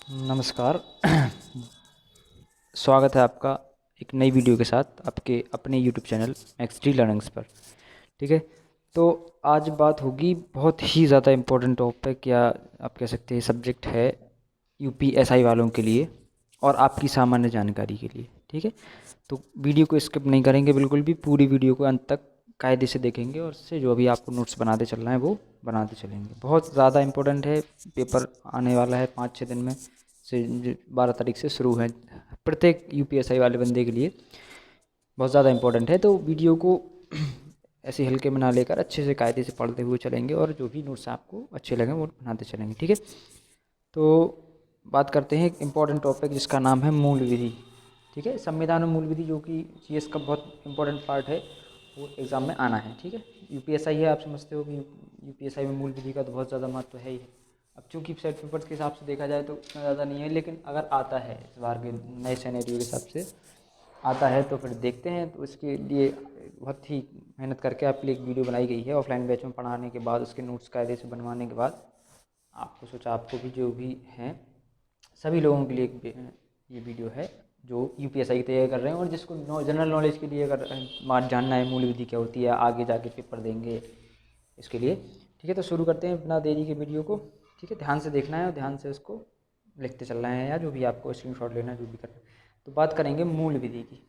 नमस्कार। स्वागत है आपका एक नई वीडियो के साथ आपके अपने यूट्यूब चैनल एक्सटी लर्निंग्स पर। ठीक है, तो आज बात होगी बहुत ही ज़्यादा इम्पोर्टेंट टॉपिक या आप कह सकते हैं सब्जेक्ट है यूपीएसआई वालों के लिए और आपकी सामान्य जानकारी के लिए। ठीक है, तो वीडियो को स्किप नहीं करेंगे बिल्कुल भी, पूरी वीडियो को अंत तक कायदे से देखेंगे और उससे जो भी आपको नोट्स बनाते चलना है वो बनाते चलेंगे। बहुत ज़्यादा इम्पोर्टेंट है, पेपर आने वाला है 5-6 दिन में से, 12 तारीख से शुरू है प्रत्येक यूपीएसआई वाले बंदे के लिए। बहुत ज़्यादा इम्पोर्टेंट है, तो वीडियो को ऐसे हल्के में ना लेकर अच्छे से कायदे से पढ़ते हुए चलेंगे और जो भी नोट्स आपको अच्छे लगें वो बनाते चलेंगे। ठीक है, तो बात करते हैं एक इम्पॉर्टेंट टॉपिक जिसका नाम है मूल विधि। ठीक है, संविधान और मूल विधि जो कि जीएस का बहुत इम्पोर्टेंट पार्ट है, वो एग्ज़ाम में आना है। ठीक है, यूपीएसआई है, आप समझते हो कि यूपीएसआई में मूल विधि का तो बहुत ज़्यादा महत्व है ही है। अब चूँकि सेट पेपर्स के हिसाब से देखा जाए तो इतना ज़्यादा नहीं है, लेकिन अगर आता है इस बार के नए सिनेरियो के हिसाब से आता है तो फिर देखते हैं। तो इसके लिए बहुत ही मेहनत करके आपके लिए एक वीडियो बनाई गई है ऑफलाइन बैच में पढ़ाने के बाद, उसके नोट्स कायदे से बनवाने के बाद आपको सोचा आपको भी जो भी हैं सभी लोगों के लिए ये वीडियो है जो यूपीएसआई की तैयारी कर रहे हैं और जिसको जनरल नॉलेज के लिए अगर बात जानना है मूल विधि क्या होती है, आगे जाके पेपर देंगे इसके लिए। ठीक है, तो शुरू करते हैं बिना देरी के वीडियो को। ठीक है, ध्यान से देखना है और ध्यान से उसको लिखते चलना है, या जो भी आपको स्क्रीनशॉट लेना है, जो भी करना है। तो बात करेंगे मूल विधि की।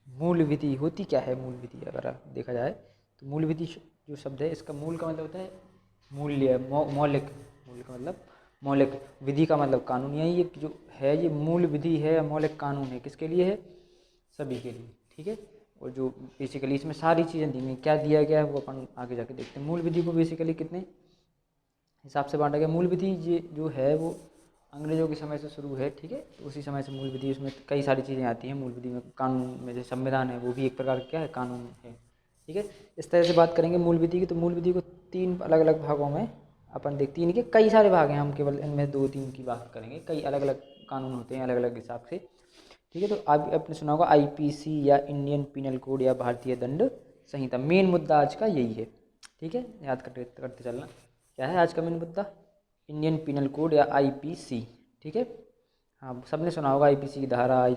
मूल विधि होती क्या है? मूल विधि अगर देखा जाए तो मूल विधि जो शब्द है, इसका मूल का मतलब होता है मूल्य, मौलिक। मूल का मतलब मौलिक, विधि का मतलब कानून। यही ये जो है ये मूल विधि है, मौलिक कानून है, किसके लिए है? सभी के लिए। ठीक है, और जो बेसिकली इसमें सारी चीज़ें दी गई, क्या दिया गया है वो अपन आगे जाके देखते हैं। मूल विधि को बेसिकली कितने हिसाब से बांटा गया? मूल विधि ये जो है वो अंग्रेजों के समय से शुरू है। ठीक है, तो उसी समय से मूल विधि, उसमें कई सारी चीज़ें आती हैं मूल विधि में। कानून में जैसे संविधान है, वो भी एक प्रकार का क्या है? कानून है। ठीक है, इस तरह से बात करेंगे मूल विधि की। तो मूल विधि को 3 अलग अलग भागों में अपन देखते हैं। इनके कई सारे भाग हैं, हम केवल इनमें 2-3 की बात करेंगे। कई अलग अलग कानून होते हैं अलग अलग हिसाब से। ठीक है, तो आप आपने सुना होगा आईपीसी या इंडियन पिनल कोड या भारतीय दंड संहिता। मेन मुद्दा आज का यही है। ठीक है, याद करते करते चलना। क्या है आज का मेन मुद्दा? इंडियन पिनल कोड या आईपीसी। ठीक है, हाँ सबने सुना होगा आईपीसी की धारा,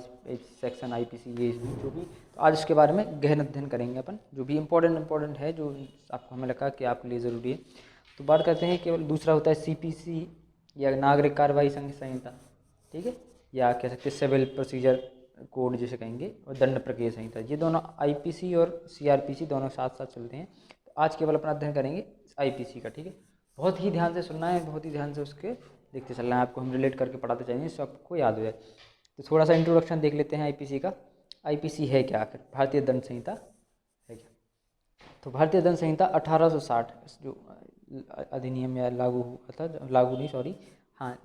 सेक्शन आईपीसी, ये जो भी। तो आज इसके बारे में गहन अध्ययन करेंगे अपन, जो भी इम्पोर्टेंट है, जो आपको हमें लगा कि आपके लिए ज़रूरी है। तो बात करते हैं केवल दूसरा होता है सीपीसी या नागरिक कार्रवाई संहिता। ठीक है, या कह सकते हैं सिविल प्रोसीजर कोड जिसे कहेंगे, और दंड प्रक्रिया संहिता। ये दोनों आईपीसी और सीआरपीसी दोनों साथ साथ चलते हैं। तो आज केवल अपना अध्ययन करेंगे आईपीसी का। ठीक है, बहुत ही ध्यान से सुनना है, बहुत ही ध्यान से उसके देखते चलना है। आपको हम रिलेट करके पढ़ाते जाएंगे, इससे आपको याद हो जाए। तो थोड़ा सा इंट्रोडक्शन देख लेते हैं आईपीसी का। आईपीसी है क्या आखिर? भारतीय दंड संहिता है क्या? तो भारतीय दंड संहिता 1860 जो अधिनियम या लागू हुआ था, लागू नहीं सॉरी, हाँ,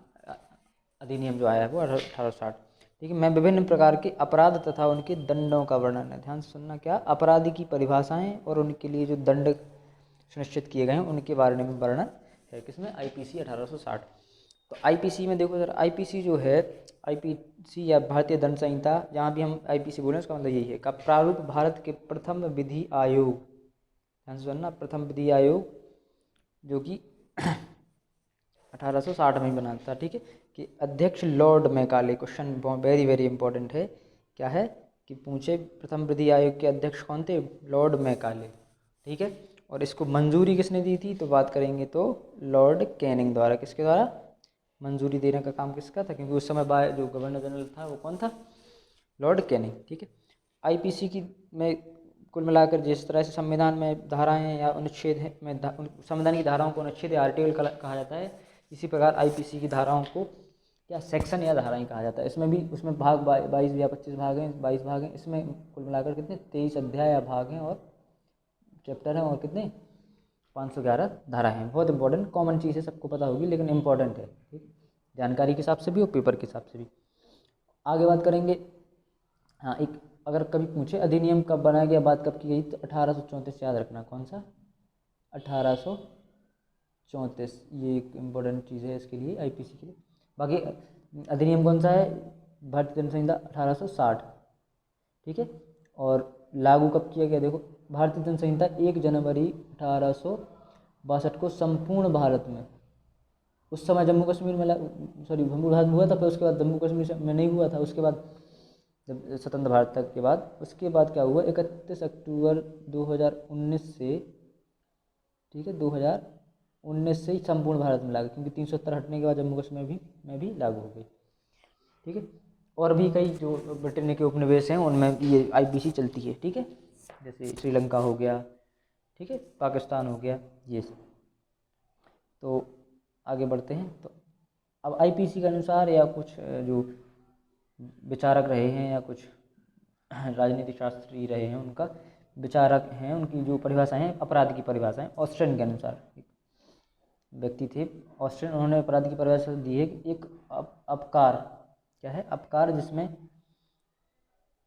अधिनियम जो आया है वो 1860। ठीक है, मैं विभिन्न प्रकार के अपराध तथा उनके दंडों का वर्णन है। ध्यान से सुनना, क्या? अपराधी की परिभाषाएं और उनके लिए जो दंड सुनिश्चित किए गए हैं उनके बारे में वर्णन है किसमें? आईपीसी 1860। तो आईपीसी में देखो सर, आईपीसी जो है, आईपीसी या भारतीय दंड संहिता, जहाँ भी हम आईपीसी बोले उसका मतलब यही है का प्रारूप भारत के प्रथम विधि आयोग। ध्यान से सुनना, प्रथम विधि आयोग जो कि 1860 में ही बना था। ठीक है, कि अध्यक्ष Lord Macaulay. Question very very important है। क्या है कि पूछे प्रथम विधि आयोग के अध्यक्ष कौन थे? Lord Macaulay. ठीक है, और इसको मंजूरी किसने दी थी? तो बात करेंगे तो लॉर्ड कैनिंग द्वारा। किसके द्वारा मंजूरी देने का काम किसका था? क्योंकि उस समय जो गवर्नर जनरल था वो कौन था? Lord Canning. ठीक है, आईपीसी की में कुल मिलाकर जिस तरह से संविधान में धाराएं या अनुच्छेद है में संविधान की धाराओं को अनुच्छेद या आर्टिकल कहा जाता है, इसी प्रकार आईपीसी की धाराओं को क्या सेक्शन या धाराएं कहा जाता है। इसमें भी उसमें भाग 22 या 25 भाग हैं, 22 भाग हैं। इसमें कुल मिलाकर कितने? 23 अध्याय या भाग हैं और चैप्टर हैं, और कितने? 511 धारा हैं। बहुत इंपॉर्टेंट कॉमन चीज़ है, सबको पता होगी, लेकिन इंपॉर्टेंट है। ठीक, जानकारी के हिसाब से भी और पेपर के हिसाब से भी। आगे बात करेंगे। हाँ, एक अगर कभी पूछे अधिनियम कब बनाया गया, बात कब की गई, तो 1834। याद रखना, कौन सा? 1834। ये एक इम्पोर्टेंट चीज़ है इसके लिए, आईपीसी के लिए। बाकी अधिनियम कौन सा है? भारतीय दंड संहिता 1860। ठीक है, और लागू कब किया गया? देखो, भारतीय दंड संहिता 1 जनवरी 1862 को संपूर्ण भारत में उस समय जम्मू कश्मीर में सॉरी जम्मू भारत में हुआ था, फिर उसके बाद जम्मू कश्मीर में नहीं हुआ था। उसके बाद जब स्वतंत्र भारत तक के बाद, उसके बाद क्या हुआ, 31 अक्टूबर 2019 से, ठीक है, 2019 से ही संपूर्ण भारत में लागू, क्योंकि 370 हटने के बाद जम्मू कश्मीर में भी लागू हो गई, ठीक है। और भी कई जो ब्रिटेन के उपनिवेश हैं उनमें ये आईपीसी चलती है, ठीक है, जैसे श्रीलंका हो गया, ठीक है, पाकिस्तान हो गया, ये सब। तो आगे बढ़ते हैं। तो अब आईपीसी के अनुसार या कुछ जो विचारक रहे हैं या कुछ राजनीतिक शास्त्री रहे हैं, उनका विचारक हैं, उनकी जो परिभाषाएं हैं, अपराध की परिभाषाएं ऑस्ट्रिन के अनुसार, एक व्यक्ति थे ऑस्ट्रिन, उन्होंने अपराध की परिभाषा दी है कि एक अपकार, क्या है, अपकार जिसमें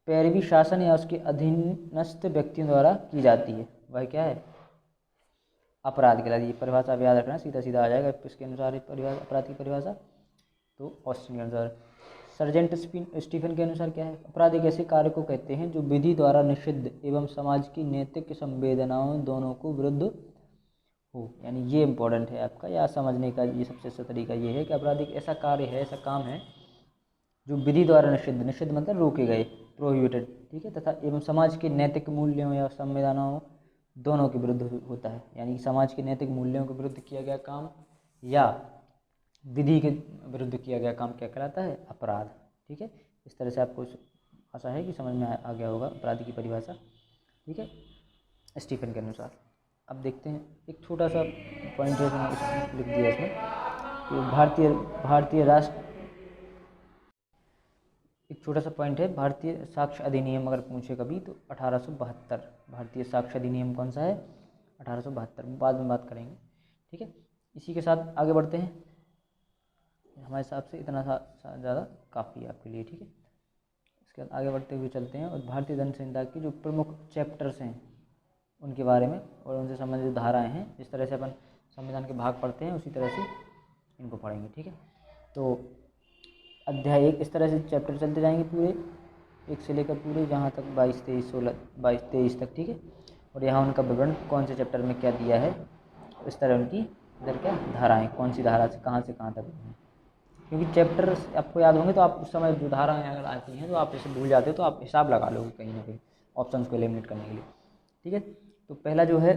पैरवी शासन या उसके अधीनस्थ व्यक्तियों द्वारा की जाती है, वह क्या है, अपराध कहलाती है। परिभाषा आप याद रखना, सीधा सीधा आ जाएगा इसके अनुसार परिभाषा, अपराध की परिभाषा। तो ऑस्ट्रिन के अनुसार, सर्जेंट स्टीफन के अनुसार क्या है, अपराध एक ऐसे कार्य को कहते हैं जो विधि द्वारा निषिद्ध एवं समाज की नैतिक संवेदनाओं दोनों को विरुद्ध हो। यानी ये इम्पोर्टेंट है आपका, या समझने का ये सबसे अच्छा तरीका ये है कि अपराध एक ऐसा कार्य है, ऐसा काम है जो विधि द्वारा निषिद्ध, निषिद्ध मतलब रोके गए, प्रोहिबिटेड, ठीक है, तथा एवं समाज के नैतिक मूल्यों या संवेदनाओं दोनों के विरुद्ध होता है। यानी समाज के नैतिक मूल्यों के विरुद्ध किया गया काम या विधि के विरुद्ध किया गया काम क्या कहलाता है, अपराध, ठीक है। इस तरह से आपको आशा है कि समझ में आ गया होगा अपराध की परिभाषा, ठीक है, स्टीफन के अनुसार। अब देखते हैं एक छोटा सा पॉइंट है जो लिख दिया इसमें कि भारतीय राष्ट्र, एक छोटा सा पॉइंट है, भारतीय साक्ष्य अधिनियम अगर पूछे कभी तो 1872, भारतीय साक्ष्य अधिनियम कौन सा है, 1872, बाद में बात करेंगे, ठीक है। इसी के साथ आगे बढ़ते हैं, हमारे हिसाब से इतना ज़्यादा काफ़ी है आपके लिए, ठीक है। इसके बाद आगे बढ़ते हुए चलते हैं और भारतीय दंड संहिता की जो प्रमुख चैप्टर्स हैं उनके बारे में और उनसे संबंधित धाराएं हैं, जिस तरह से अपन संविधान के भाग पढ़ते हैं उसी तरह से इनको पढ़ेंगे, ठीक है। तो अध्याय 1 इस तरह से चैप्टर चलते जाएंगे पूरे, 1 से लेकर पूरे जहाँ तक 22, 23, 16, 22, 23 तक, ठीक है। और यहाँ उनका विवरण कौन से चैप्टर में क्या दिया है, इस तरह उनकी इधर क्या धाराएँ, कौन सी धारा से कहाँ तक हैं, क्योंकि चैप्टर आपको याद होंगे तो आप उस समय जो धाराएँ अगर आती हैं तो आप इसे भूल जाते हो, तो आप हिसाब लगा लोगे कहीं ना कहीं ऑप्शंस को एलिमिनेट करने के लिए, ठीक है। तो पहला जो है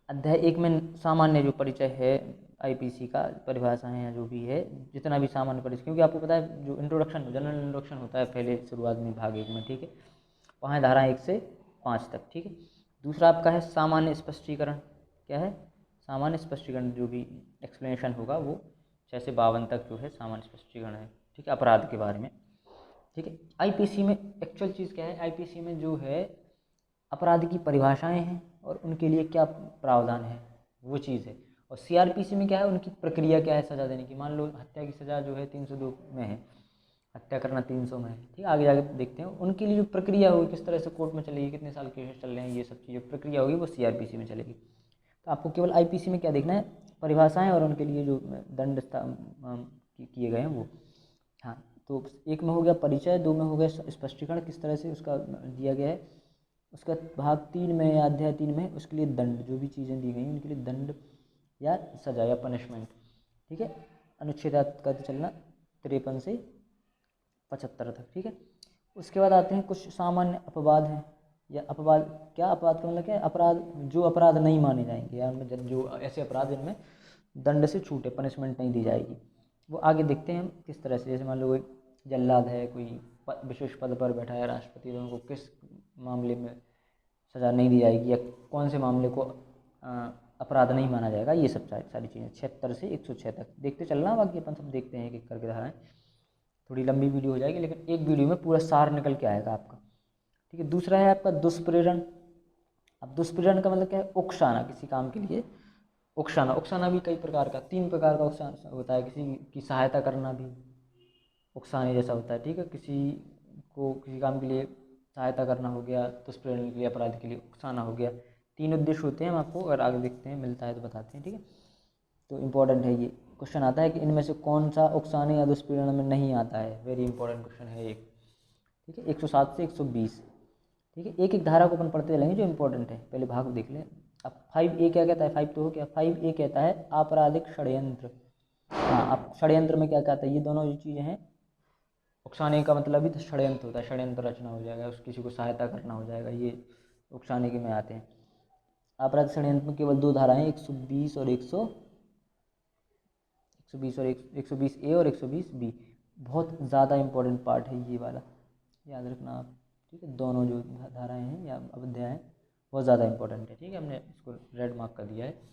अध्याय 1 में सामान्य जो परिचय है आईपीसी का, परिभाषाएं या जो भी है, जितना भी सामान्य परिचय, क्योंकि आपको पता है जो इंट्रोडक्शन, जनरल इंट्रोडक्शन होता है पहले शुरुआत में भाग 1 में, ठीक है, वहाँ धारा 1 से 5 तक, ठीक है। दूसरा आपका है सामान्य स्पष्टीकरण, क्या है, सामान्य स्पष्टीकरण, जो भी एक्सप्लेनेशन होगा वो 6 से 52 तक जो है सामान्य स्पष्टीकरण है, ठीक है, अपराध के बारे में, ठीक है। आईपीसी में एक्चुअल चीज़ क्या है, आईपीसी में जो है अपराध की परिभाषाएं हैं और उनके लिए क्या प्रावधान है वो चीज़ है। और सीआरपीसी में क्या है, उनकी प्रक्रिया क्या है सज़ा देने की। मान लो हत्या की सज़ा जो है 302 में है, हत्या करना 300 में है, ठीक है, आगे जाके देखते हैं उनके लिए जो प्रक्रिया होगी, किस तरह से कोर्ट में चलेगी, कितने साल केस चल रहे हैं, ये सब चीज़ें प्रक्रिया होगी वो सीआरपीसी में चलेगी। तो आपको केवल आईपीसी में क्या देखना है, परिभाषाएँ और उनके लिए जो दंड किए गए हैं वो। हाँ, तो 1 में हो गया परिचय, 2 में हो गया स्पष्टीकरण, किस तरह से उसका दिया गया है। उसका भाग 3 में या अध्याय 3 में उसके लिए दंड, जो भी चीज़ें दी गई हैं उनके लिए दंड या सजा या पनिशमेंट, ठीक है। अनुच्छेद का चलना 53 से 75 तक, ठीक है। उसके बाद आते हैं कुछ सामान्य अपवाद हैं, या अपवाद क्या, अपवाद का मतलब क्या है, अपराध जो अपराध नहीं माने जाएंगे या उनमें जो ऐसे अपराध जिनमें दंड से छूटे, पनिशमेंट नहीं दी जाएगी, वो आगे देखते हैं हम किस तरह से। जैसे मान लो कोई जल्लाद है, कोई विशेष पद पर बैठा है राष्ट्रपति, तो उनको किस मामले में सज़ा नहीं दी जाएगी या कौन से मामले को अपराध नहीं माना जाएगा, ये सब सारी चीज़ें 76 से 106 तक देखते चलना, बाकी अपन सब देखते हैं एक एक करके धाराएँ। थोड़ी लंबी वीडियो हो जाएगी लेकिन एक वीडियो में पूरा सार निकल के आएगा आपका, ठीक है। दूसरा है आपका दुष्प्रेरण। अब दुष्प्रेरण का मतलब क्या है, उकसाना, किसी काम के लिए उकसाना। उकसाना भी कई प्रकार का, 3 प्रकार का उकसाना होता है। किसी की सहायता करना भी उकसाने जैसा होता है, ठीक है, किसी को किसी काम के लिए सहायता करना हो गया, दुष्प्रेरण के लिए, अपराध के लिए उकसाना हो गया। 3 उद्देश्य होते हैं, हम आपको अगर आगे देखते हैं मिलता है तो बताते हैं, ठीक है। तो इम्पोर्टेंट है, ये क्वेश्चन आता है कि इनमें से कौन सा उकसाने या दुष्प्रेरण में नहीं आता है, वेरी इंपॉर्टेंट क्वेश्चन है एक, ठीक है। 107 से 120, ठीक है। एक एक धारा को अपन पढ़ते चलेंगे जो इंपॉर्टेंट है, पहले भाग देख लें। अब 5A क्या कहता है, 5 तो हो गया, 5A कहता है आपराधिक षड्यंत्र, हाँ, आप षड्यंत्र में क्या कहता है, ये दोनों जो चीज़ें हैं, उकसाने का मतलब भी तो षड्यंत्र होता है, षड्यंत्र रचना हो जाएगा, उस किसी को सहायता करना हो जाएगा, ये उकसाने के में आते हैं। आपराधिक षड्यंत्र में केवल दो धाराएं 120 और 120 और 120 ए और 120 बी, बहुत ज़्यादा इंपॉर्टेंट पार्ट है ये वाला, याद रखना आप। ठीक है, दोनों जो धाराएं हैं या अध्याय हैं बहुत ज़्यादा इंपॉर्टेंट है। ठीक है, हमने इसको रेड मार्क कर दिया है।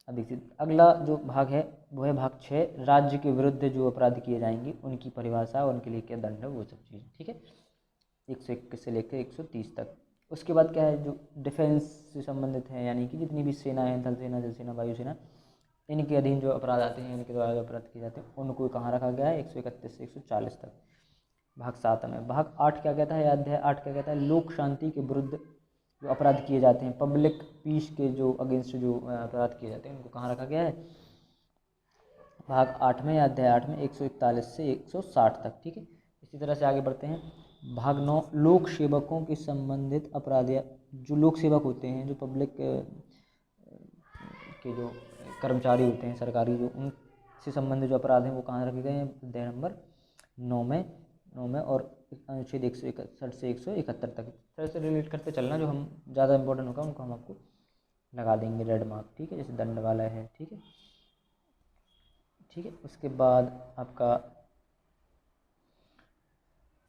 अब देखिए अगला जो भाग है वो है भाग 6, राज्य के विरुद्ध जो अपराध किए जाएंगे उनकी परिभाषा, उनके लिए क्या दंड है, वो सब चीज़। ठीक है, 121 से लेकर 130 तक। उसके बाद क्या है, जो डिफेंस से संबंधित है, यानी कि जितनी भी सेना है, थल सेना, जल सेना, वायुसेना, इनके अधीन जो अपराध आते हैं, इनके द्वारा जो अपराध किए जाते हैं, उनको कहाँ रखा गया है, 131 से 140 तक। भाग 7 में भाग 8 क्या कहता है, अध्याय 8 क्या कहता है, लोक शांति के विरुद्ध जो अपराध किए जाते हैं, पब्लिक पीस के जो अगेंस्ट जो अपराध किए जाते हैं, उनको कहाँ रखा गया है, भाग 8 में या अध्याय 8 में 141 से 160 तक। ठीक है, इसी तरह से आगे बढ़ते हैं। भाग 9, लोक सेवकों के संबंधित अपराध, या जो लोक सेवक होते हैं, जो पब्लिक के जो कर्मचारी होते हैं सरकारी, जो उनसे संबंधित जो अपराध हैं वो कहाँ रखे गए हैं, अध्याय नंबर 9 में और अनुच्छेद 161 से 171 तक। सर से रिलेट करते चलना, जो हम ज़्यादा इंपॉर्टेंट होगा उनको हम आपको लगा देंगे रेड मार्क। ठीक है, जैसे दंड वाला है। ठीक है, ठीक है। उसके बाद आपका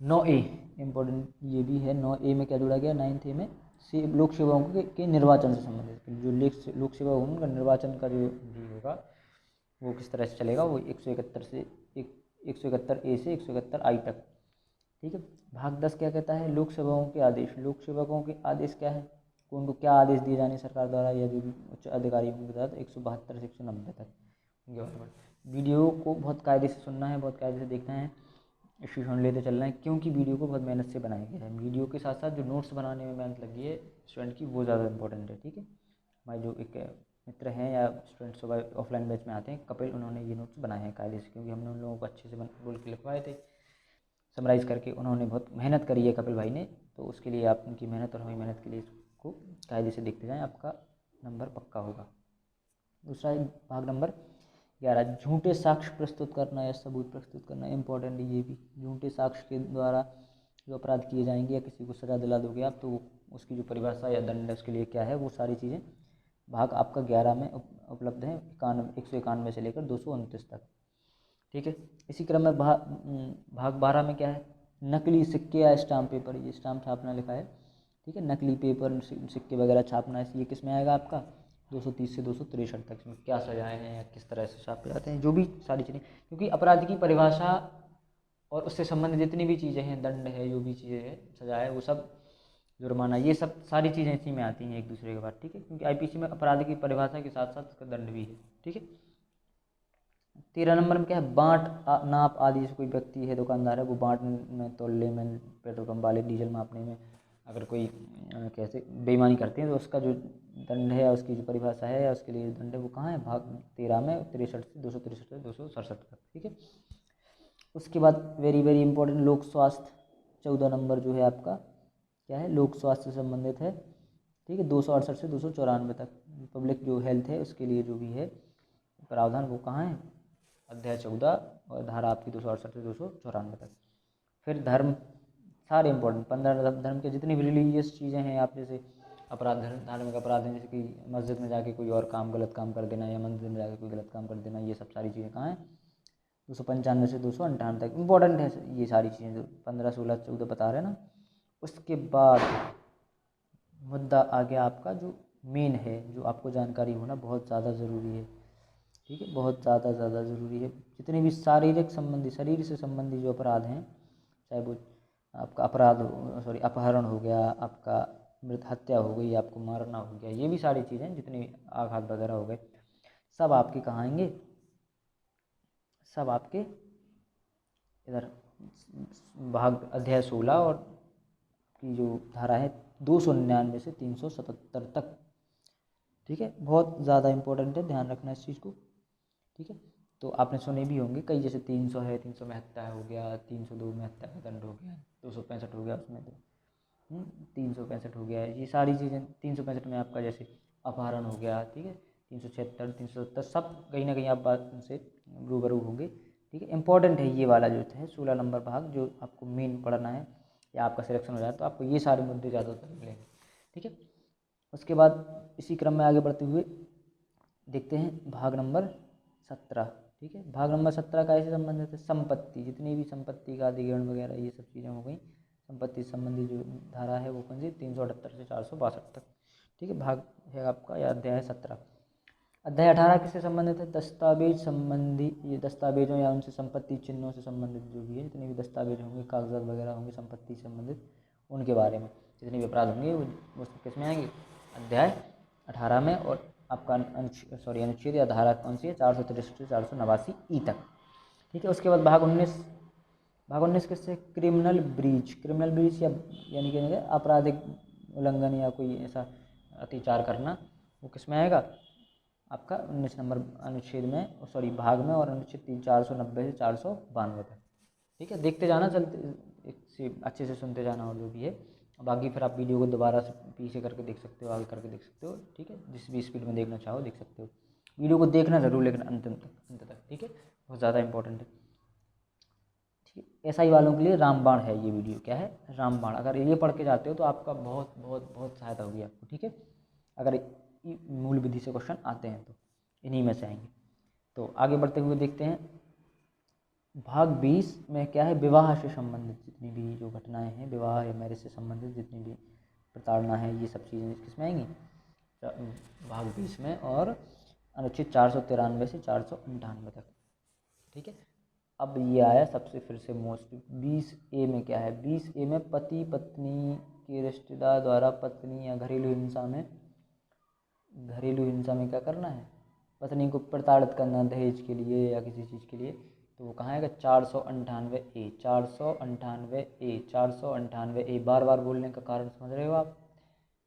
9A इम्पोर्टेंट ये भी है। 9A में क्या जोड़ा गया, 9th A में से लोक सेवाओं के निर्वाचन से संबंधित जो लोक सेवा होंगे उनका निर्वाचन का जो भी होगा वो किस तरह से चलेगा, वो 171 से 171A से 171I तक। ठीक है, भाग 10 क्या कहता है, लोक सेवाओं के आदेश। लोक सेवकों के आदेश क्या है, उनको क्या आदेश दिए जाने सरकार द्वारा या जो भी उच्च अधिकारी होंगे द्वारा, 172 से 190 तक। वीडियो को बहुत कायदे से सुनना है, बहुत कायदे से देखना है, स्टूडेंट लेते चलना है, क्योंकि वीडियो को बहुत मेहनत से बनाया गया है। वीडियो के साथ साथ जो नोट्स बनाने में मेहनत लगी है स्टूडेंट की, वो ज़्यादा इंपॉर्टेंट है। ठीक है, हमारे जो एक मित्र हैं या स्टूडेंट्स सुबह ऑफलाइन बैच में आते हैं, कपिल, उन्होंने ये नोट्स बनाए हैं कायदे से, क्योंकि हमने उन लोगों को अच्छे से बोल के लिखवाए थे, समराइज़ करके। उन्होंने बहुत मेहनत करी है कपिल भाई ने, तो उसके लिए आप उनकी मेहनत और हमारी मेहनत के लिए इसको कायदे से देखते जाएँ, आपका नंबर पक्का होगा। दूसरा भाग नंबर 11, झूठे साक्ष्य प्रस्तुत करना या सबूत प्रस्तुत करना, इंपॉर्टेंट है ये भी। झूठे साक्ष्य के द्वारा जो अपराध किए जाएंगे या किसी को सज़ा दिला दोगे आप, तो उसकी जो परिभाषा या दंड है उसके लिए क्या है, वो सारी चीज़ें भाग आपका 11 में उपलब्ध है, 191 से लेकर 229 तक। ठीक है, इसी क्रम में भाग 12 में क्या है, नकली सिक्के या स्टाम्प पेपर, ये स्टाम्प छापना लिखा है। ठीक है, नकली पेपर सिक्के वगैरह छापना, ये किस में आएगा आपका 230 से 263 तक। इसमें क्या सजाएं हैं या किस तरह से छापे जाते हैं, जो भी सारी चीज़ें, क्योंकि अपराध की परिभाषा और उससे संबंधित जितनी भी चीज़ें हैं, दंड है, जो भी चीज़ें हैं, सजा है, वो सब, जुर्माना, ये सब सारी चीज़ें इसी में आती हैं एक दूसरे के बाद। ठीक है, क्योंकि आईपीसी में अपराध की परिभाषा के साथ साथ उसका दंड भी है। ठीक है, 13 नंबर में क्या है, नाप आदि, जैसे कोई व्यक्ति है, दुकानदार है, वो बाँट में, तोलने में, पेट्रोल पंप वाले डीजल मापने में अगर कोई कैसे बेईमानी करते हैं, तो उसका जो दंड है या उसकी जो परिभाषा है या उसके लिए दंड है, वो कहाँ है, भाग 13 में 63 से 263 से 267 तक। ठीक है, उसके बाद वेरी वेरी इंपॉर्टेंट, लोक स्वास्थ्य, 14 नंबर जो है आपका क्या है, लोक स्वास्थ्य से संबंधित है। ठीक है, 268 से 294 तक। पब्लिक जो हेल्थ है उसके लिए जो भी है प्रावधान, वो कहाँ है, अध्याय 14 और धारा आपकी 268 से 294 तक। फिर धर्म, सारे इंपॉर्टेंट 15 धर्म के जितनी भी रिलीजियस चीज़ें हैं, आप जैसे अपराध, धार्मिक अपराध हैं, जैसे कि मस्जिद में जाके कोई और काम, गलत काम कर देना, या मंदिर में जाके कोई गलत काम कर देना, ये सब सारी चीज़ें कहाँ हैं, 295 से 258 तक इंपॉर्टेंट है ये सारी चीज़ें, जो 15, 16, 14 बता रहे हैं ना। उसके बाद मुद्दा आ गया आपका जो मेन है, जो आपको जानकारी होना बहुत ज़्यादा ज़रूरी है। ठीक है, बहुत ज़्यादा ज़रूरी है। जितने भी शारीरिक संबंधी, शरीर से संबंधी जो अपराध हैं, चाहे वो आपका अपहरण हो गया, आपका मृत हत्या हो गई, आपको मारना हो गया, ये भी सारी चीज़ें, जितने आघात वगैरह हो गए, सब आपके कहाँ आएंगे, सब आपके इधर भाग अध्याय 16 और की जो धारा है 299 से 377 तक। ठीक है, बहुत ज़्यादा इंपॉर्टेंट है, ध्यान रखना इस चीज़ को। ठीक है, तो आपने सुने भी होंगे कई, जैसे 300 है, 300 में हत्या हो गया, 302 में हत्या का दंड हो गया, 265 हो गया उसमें, तो 365 हो गया, ये सारी चीज़ें। 365 में आपका जैसे अपहरण हो गया। ठीक है, 376, 370, सब कहीं ना कहीं आप बात से रूबरू होंगे। ठीक है, इंपॉर्टेंट है ये वाला जो है 16 नंबर भाग, जो आपको मेन पढ़ना है या आपका सिलेक्शन हो जाए तो आपको ये सारे मुद्दे ज़्यादातर मिलेंगे। ठीक है, उसके बाद इसी क्रम में आगे बढ़ते हुए देखते हैं भाग नंबर 17। ठीक है, भाग नंबर 17 का ऐसे संबंधित है संपत्ति, जितनी भी संपत्ति का अधिग्रहण वगैरह ये सब चीज़ें हो गई। संपत्ति संबंधी जो धारा है वो कौन सी, 378 से 462 तक। ठीक है, भाग है आपका या अध्याय 17। अध्याय 18 किससे संबंधित है, दस्तावेज संबंधी, ये दस्तावेजों या उनसे संपत्ति चिन्हों से संबंधित जो भी है, जितने भी दस्तावेज होंगे, कागजात वगैरह होंगे संपत्ति से संबंधित, उनके बारे में जितने भी अपराध होंगे वो किस में आएंगे, अध्याय 18 में। और आपका अनुच्छेद या धारा कौन सी है, 463 से 489 ई तक। ठीक है, उसके बाद भाग 19। भाग 19 किससे, क्रिमिनल ब्रीच। क्रिमिनल ब्रीच या यानी कि आपराधिक उल्लंघन या कोई ऐसा अत्याचार करना, वो किस में आएगा, आपका 19 नंबर अनुच्छेद में, भाग में, और अनुच्छेद 490 से 492 तक। ठीक है, देखते जाना, चलते अच्छे से सुनते जाना, और जो भी है बाकी फिर आप वीडियो को दोबारा से पीछे करके देख सकते हो, आगे करके देख सकते हो। ठीक है, जिस भी स्पीड में देखना चाहो देख सकते हो। वीडियो को देखना ज़रूर, लेकिन अंत तक। ठीक है, बहुत ज़्यादा इंपॉर्टेंट है। ठीक है, एसआई वालों के लिए रामबाण है ये वीडियो। क्या है, रामबाण। अगर ये पढ़ के जाते हो तो आपका बहुत बहुत बहुत सहायता होगी आपको। ठीक है, अगर मूल विधि से क्वेश्चन आते हैं तो इन्हीं में से आएंगे। तो आगे बढ़ते हुए देखते हैं भाग 20 में क्या है, विवाह से संबंधित जितनी भी जो घटनाएं हैं, विवाह या मैरिज से संबंधित जितनी भी प्रताड़ना है, ये सब चीज़ें किसमें आएंगी, भाग 20 में, और अनुच्छेद 493 से 498 तक। ठीक है, अब ये आया सबसे फिर से मोस्ट 20A में क्या है, 20A में पति पत्नी के रिश्तेदार द्वारा पत्नी या घरेलू हिंसा में क्या करना है, पत्नी को प्रताड़ित करना दहेज के लिए या किसी चीज़ के लिए, तो वो कहाँ आएगा, 498A। 498A बार बार बोलने का कारण समझ रहे हो आप,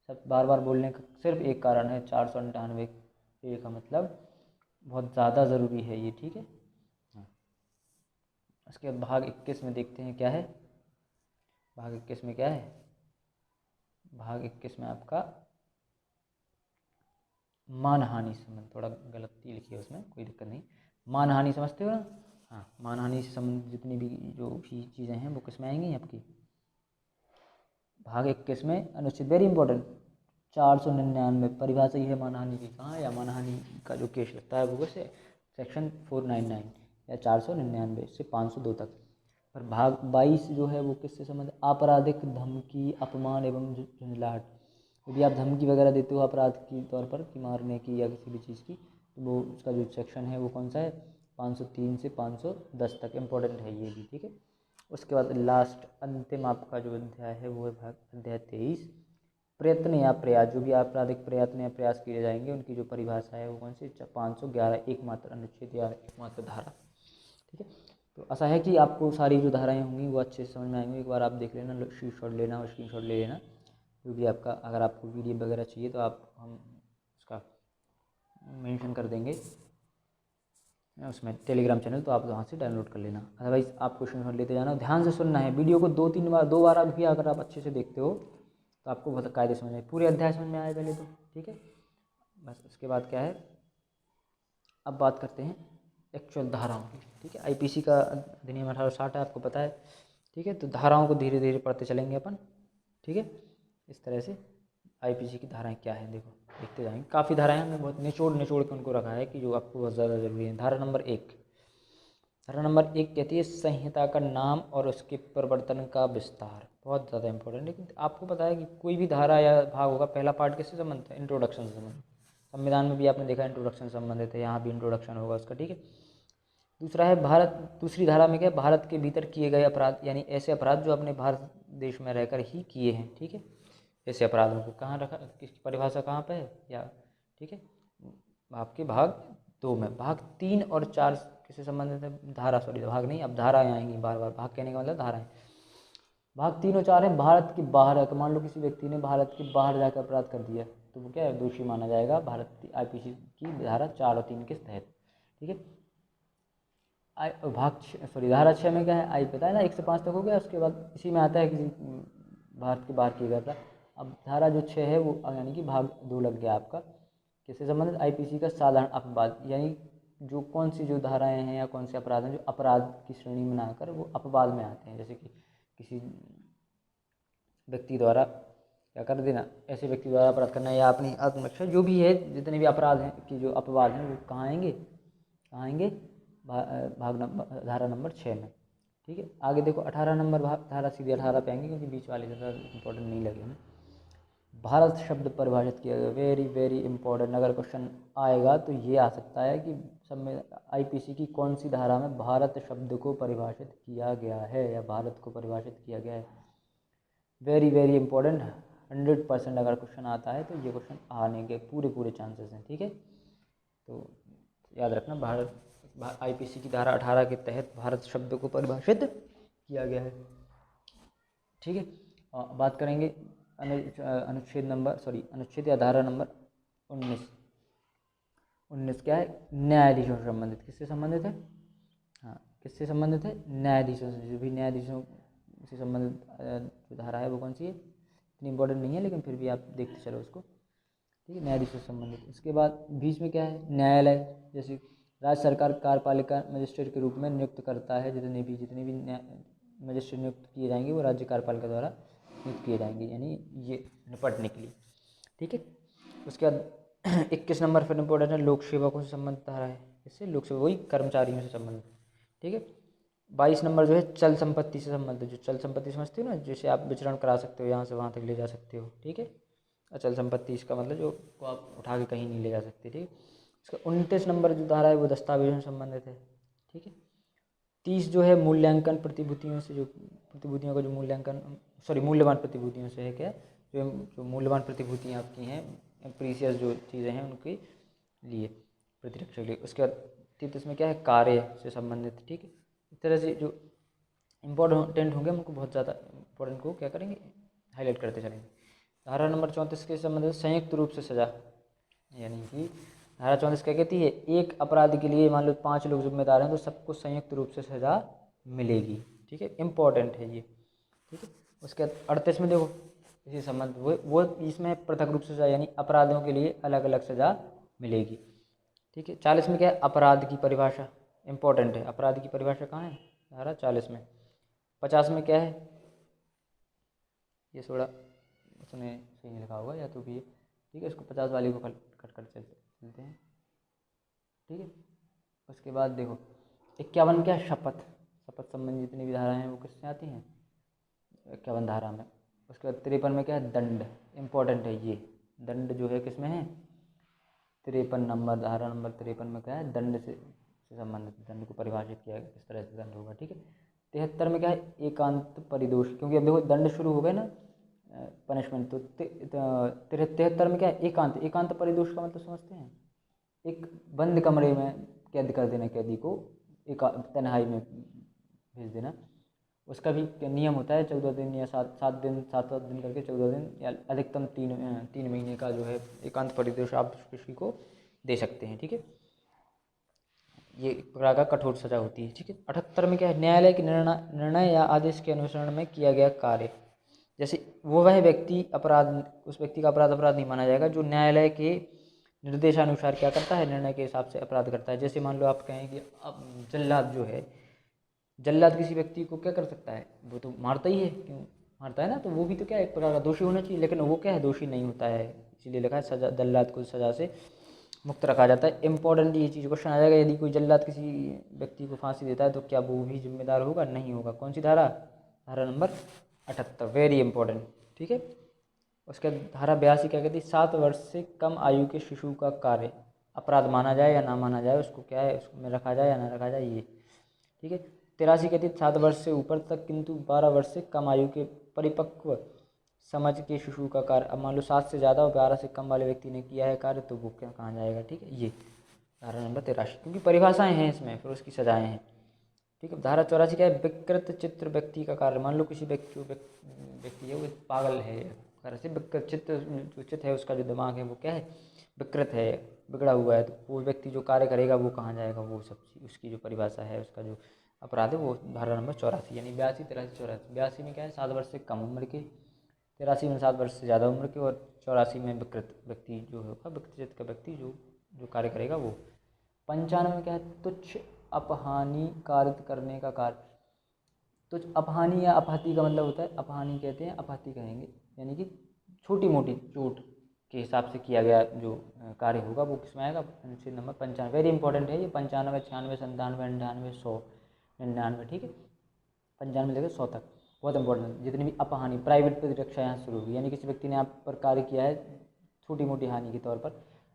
सब बार बार बोलने का सिर्फ एक कारण है, 498A का मतलब बहुत ज़्यादा ज़रूरी है ये। ठीक है, उसके बाद भाग 21 में देखते हैं क्या है, भाग 21 में क्या है, भाग 21 में आपका मानहानि संबंध, थोड़ा गलती लिखी है उसमें, कोई दिक्कत नहीं। मानहानि समझते हो ना, हाँ, मानहानि से संबंधित जितनी भी जो भी चीज़ें हैं वो किस में आएंगी आपकी, भाग 21 में अनुच्छेद, वेरी इंपॉर्टेंट, 499 परिभाषा ही है मानहानि की, कहाँ, या मानहानि का जो केस लगता है वो कैसे, सेक्शन 499 या 499 से 502 तक। पर भाग 22 जो है वो किससे संबंधित, आपराधिक धमकी, अपमान एवं झुंझलाहट। यदि आप धमकी वगैरह देते हो अपराध के तौर पर कि मारने की या किसी भी चीज़ की, तो वो उसका जो सेक्शन है वो कौन सा है, 503 से 510 तक। इम्पोर्टेंट है ये भी। ठीक है, उसके बाद लास्ट अंतिम आपका जो अध्याय है वो है भाग अध्याय 23, प्रयत्न या प्रयास। जो भी आपराधिक प्रयत्न या प्रयास किए जाएंगे उनकी जो परिभाषा है वो कौन सी, 511 एकमात्र अनुच्छेद या एकमात्र धारा। ठीक है, तो ऐसा है कि आपको सारी जो धाराएं होंगी वो अच्छे से समझ में आएंगी। एक बार आप देख लेना, शॉट लेना और स्क्रीनशॉट ले लेना, जो भी आपका, अगर आपको वीडियो वगैरह चाहिए तो आप हम उसका मेंशन कर देंगे उसमें टेलीग्राम चैनल, तो आप वहाँ से डाउनलोड कर लेना। अदरवाइज़ आप क्वेश्चन लेते जाना, ध्यान से सुनना है वीडियो को, 2 बार भी अगर आप अच्छे से देखते हो तो आपको बहुत कायदे समझ में, पूरे अध्याय समझ में आए पहले तो। ठीक है, बस उसके बाद क्या है, अब बात करते हैं एक्चुअल धाराओं की। ठीक है, आईपीसी का अधिनियम 1860 है, आपको पता है। ठीक है, तो धाराओं को धीरे धीरे पढ़ते चलेंगे अपन। ठीक है, इस तरह से आईपीसी की धाराएं क्या है, देखो देखते जाएंगे। काफ़ी धाराएं हमने बहुत निचोड़ के उनको रखा है कि जो आपको बहुत ज़्यादा ज़रूरी है। धारा नंबर 1, धारा नंबर 1 कहती है संहिता का नाम और उसके प्रवर्तन का विस्तार। बहुत ज़्यादा इंपॉर्टेंट है, लेकिन आपको पता है कि कोई भी धारा या भाग होगा, पहला पार्ट किससे संबंधित है, इंट्रोडक्शन से संबंधित। संविधान में भी आपने देखा इंट्रोडक्शन संबंधित है, यहाँ भी इंट्रोडक्शन होगा उसका। ठीक है, दूसरा है भारत, दूसरी धारा में क्या है, भारत के भीतर किए गए अपराध, यानी ऐसे अपराध जो अपने भारत देश में रहकर ही किए हैं। ठीक है, ऐसे अपराधों को कहाँ रखा, किसकी परिभाषा कहाँ पे है, या ठीक है, आपके भाग 2 में। भाग 3 और 4 किससे संबंधित है, धारा, भाग नहीं, अब धाराएं आएंगी बार बार, भाग कहने का मतलब धाराएं। भाग 3 और 4 है भारत के बाहर है, मान लो किसी व्यक्ति ने भारत के बाहर जाकर अपराध कर दिया तो वो क्या है, दोषी माना जाएगा भारत की आईपीसी की धारा 4 और 3 के तहत। ठीक है, धारा 6 में क्या है, आई पता है ना, 1 से 5 तक हो गया। उसके बाद इसी में आता है किसी भारत के बाहर किया गया था। अब धारा जो 6 है वो यानी कि भाग 2 लग गया आपका, किससे संबंधित, आईपीसी का साधारण अपवाद, यानी जो कौन सी जो धाराएं हैं या कौन से अपराध हैं जो अपराध की श्रेणी में ना आकर वो अपवाद में आते हैं, जैसे कि किसी व्यक्ति द्वारा क्या कर देना, ऐसे व्यक्ति द्वारा अपराध करना या अपनी आत्मरक्षा, जो भी है जितने भी अपराध हैं कि जो अपवाद हैं वो कहाँ आएंगे, भाग नंबर धारा नंबर 6 में। ठीक है, आगे देखो 18 नंबर धारा, सीधे 18 पे आएंगे क्योंकि बीच वाले ज़्यादा इंपॉर्टेंट नहीं लगे हमें। भारत शब्द परिभाषित किया गया, वेरी वेरी इंपॉर्टेंट। अगर क्वेश्चन आएगा तो ये आ सकता है कि सब में आईपीसी की कौन सी धारा में भारत शब्द को परिभाषित किया गया है या भारत को परिभाषित किया गया है। वेरी वेरी इंपॉर्टेंट, 100% अगर क्वेश्चन आता है तो ये क्वेश्चन आने के पूरे चांसेस हैं। ठीक है, तो याद रखना भारत आईपीसी की धारा 18 के तहत भारत शब्द को परिभाषित किया गया है। ठीक है, बात करेंगे अनुच्छेद या धारा नंबर 19 क्या है, न्यायाधीशों से संबंधित। किससे संबंधित है, हाँ किससे संबंधित है, न्यायाधीशों से। जो भी न्यायाधीशों से संबंधित जो धारा है वो कौन सी है, इतनी इंपॉर्टेंट नहीं है लेकिन फिर भी आप देखते चलो उसको। ठीक है, न्यायाधीशों से संबंधित। इसके बाद बीच में क्या है, न्यायालय। जैसे राज्य सरकार कार्यपालिका मजिस्ट्रेट के रूप में नियुक्त करता है, जितने भी मजिस्ट्रेट नियुक्त किए जाएंगे वो राज्य कार्यपालिका द्वारा नियुक्त किए जाएंगे, यानी ये निपटने के लिए। ठीक है, उसके बाद 21 नंबर फिर इंपॉर्टेंट है, लोक सेवकों से संबंधित धारा है। इससे लोक सेवक वही कर्मचारियों से संबंधित। ठीक है, 22 नंबर जो है चल संपत्ति से संबंधित। जो चल संपत्ति समझते हो ना, जैसे आप विचरण करा सकते हो, यहाँ से वहाँ तक ले जा सकते हो। ठीक है, अचल संपत्ति इसका मतलब जो को आप उठा के कहीं नहीं ले जा सकते। ठीक है, इसका 29 नंबर जो धारा है वो दस्तावेजों से संबंधित है। ठीक है, 30 जो है मूल्यांकन प्रतिभूतियों से, जो प्रतिभूतियों का जो मूल्यांकन, मूल्यवान प्रतिभूतियों से है क्या, जो मूल्यवान प्रतिभूतियाँ आपकी हैं, प्रीसियस जो चीज़ें हैं उनके लिए प्रतिरक्षा के लिए। उसके बाद 33 में क्या है, कार्य से संबंधित। ठीक है, इस तरह से जो इम्पोर्टेंट होंगे हम उनको बहुत ज़्यादा इम्पोर्टेंट को क्या करेंगे, हाईलाइट करते चलेंगे। धारा नंबर 34 के संबंधित संयुक्त रूप से सजा, यानी कि धारा 34 क्या कहती है, एक अपराध के लिए मान लो 5 लोग जिम्मेदार हैं तो सबको संयुक्त रूप से सजा मिलेगी। ठीक है, इम्पोर्टेंट है ये। ठीक है, उसके बाद 38 में देखो इसी संबंध वो इसमें पृथक रूप से सजा, यानी अपराधों के लिए अलग अलग सजा मिलेगी। ठीक है, 40 में क्या है, अपराध की परिभाषा, इम्पोर्टेंट है। अपराध की परिभाषा कहाँ है, धारा 40 में। 50 में क्या है, ये थोड़ा उसने सही नहीं लिखा होगा या तो भी। ठीक है, इसको 50 वाली को कट कर चलते हैं। ठीक है, उसके बाद देखो 51 क्या है, शपथ संबंधी जितनी भी धाराएं हैं वो किससे आती हैं, 51 धारा में। उसके बाद 53 में क्या है, दंड, इम्पोर्टेंट है ये। दंड जो है किस में है, 53 नंबर धारा नंबर 53 में क्या है, दंड से संबंधित, दंड को परिभाषित किया गया किस तरह से दंड होगा। ठीक है, 73 में क्या है, एकांत परिदोष, क्योंकि अब देखो दंड शुरू हो गए ना, पनिशमेंट। तो 73 में क्या है, एकांत परिदोष का मतलब समझते हैं, एक बंद कमरे में कैद कर देना कैदी को, एक तन्हाई में भेज देना। उसका भी नियम होता है 14 दिन या 7 दिन करके 14 दिन या अधिकतम 3 महीने का जो है एकांत परिदोष आप किसी को दे सकते हैं। ठीक है, ये एक प्रकार का कठोर सजा होती है। ठीक है, 78 में क्या है, न्यायालय के निर्णय या आदेश के अनुसरण में किया गया कार्य। जैसे वह व्यक्ति उस व्यक्ति का अपराध नहीं माना जाएगा जो न्यायालय के निर्देशानुसार क्या करता है, निर्णय के हिसाब से अपराध करता है। जैसे मान लो आप कहें कि अब जल्लाद जो है, जल्लाद किसी व्यक्ति को क्या कर सकता है, वो तो मारता ही है, क्यों मारता है ना, तो वो भी तो क्या है एक प्रकार का दोषी होना चाहिए, लेकिन वो क्या है, दोषी नहीं होता है। इसीलिए लिखा है सजा, जल्लाद को सजा से मुक्त रखा जाता है। इंपॉर्टेंट ये चीज़ क्वेश्चन आ जाएगा, यदि कोई जल्लाद किसी व्यक्ति को फांसी देता है तो क्या वो भी जिम्मेदार होगा, नहीं होगा। कौन सी धारा, धारा नंबर 78, वेरी इंपॉर्टेंट। ठीक है, उसके धारा 82 क्या कहती है, 7 वर्ष से कम आयु के शिशु का कार्य अपराध माना जाए या ना माना जाए, उसको क्या है, उसमें रखा जाए या ना रखा जाए, ये। ठीक है, 83 कहती है 7 वर्ष से ऊपर तक किंतु 12 वर्ष से कम आयु के परिपक्व समझ के शिशु का कार्य। अब मान लो 7 से ज़्यादा और 12 से कम वाले व्यक्ति ने किया है कार्य तो वो क्या कहाँ जाएगा। ठीक है, ये धारा नंबर 83, क्योंकि परिभाषाएं हैं इसमें, फिर उसकी सजाएं हैं। ठीक है, धारा 84 क्या है, विकृत चित्र व्यक्ति का कार्य। मान लो किसी व्यक्ति है वो पागल है, तरह से विकृत चित्र जो चित्र है उसका जो दिमाग है वो क्या है, विकृत है, बिगड़ा हुआ है, तो वो व्यक्ति जो कार्य करेगा वो कहाँ जाएगा, वो सब उसकी जो परिभाषा है, उसका जो अपराध है वो धारा नंबर 84, यानी 82, 83, 84। 82 में क्या है, 7 वर्ष से कम उम्र के, 83 में 7 वर्ष से ज़्यादा उम्र के, और 84 में विकृत व्यक्ति जो होगा, विकृत चित्त का व्यक्ति जो कार्य करेगा वो। 95 में क्या है, तुच्छ अपहानि कारित करने का कार्य। तुच्छ अपहानि या अपहति का मतलब होता है, अपहानि कहते हैं, अपहति कहेंगे, यानी कि छोटी मोटी चोट के हिसाब से किया गया जो कार्य होगा वो किसमें आएगा, अनुच्छेद नंबर 95। वेरी इंपॉर्टेंट है ये, 95, 96, 97, 98, 100, 99, ठीक है, 95 लेकर 100 तक बहुत इंपॉर्टेंट है। जितनी भी अपहानि, प्राइवेट प्रतिरक्षा यहाँ शुरू होगी, यानी किसी व्यक्ति ने आप पर कार्य किया है छोटी मोटी हानि के तौर पर,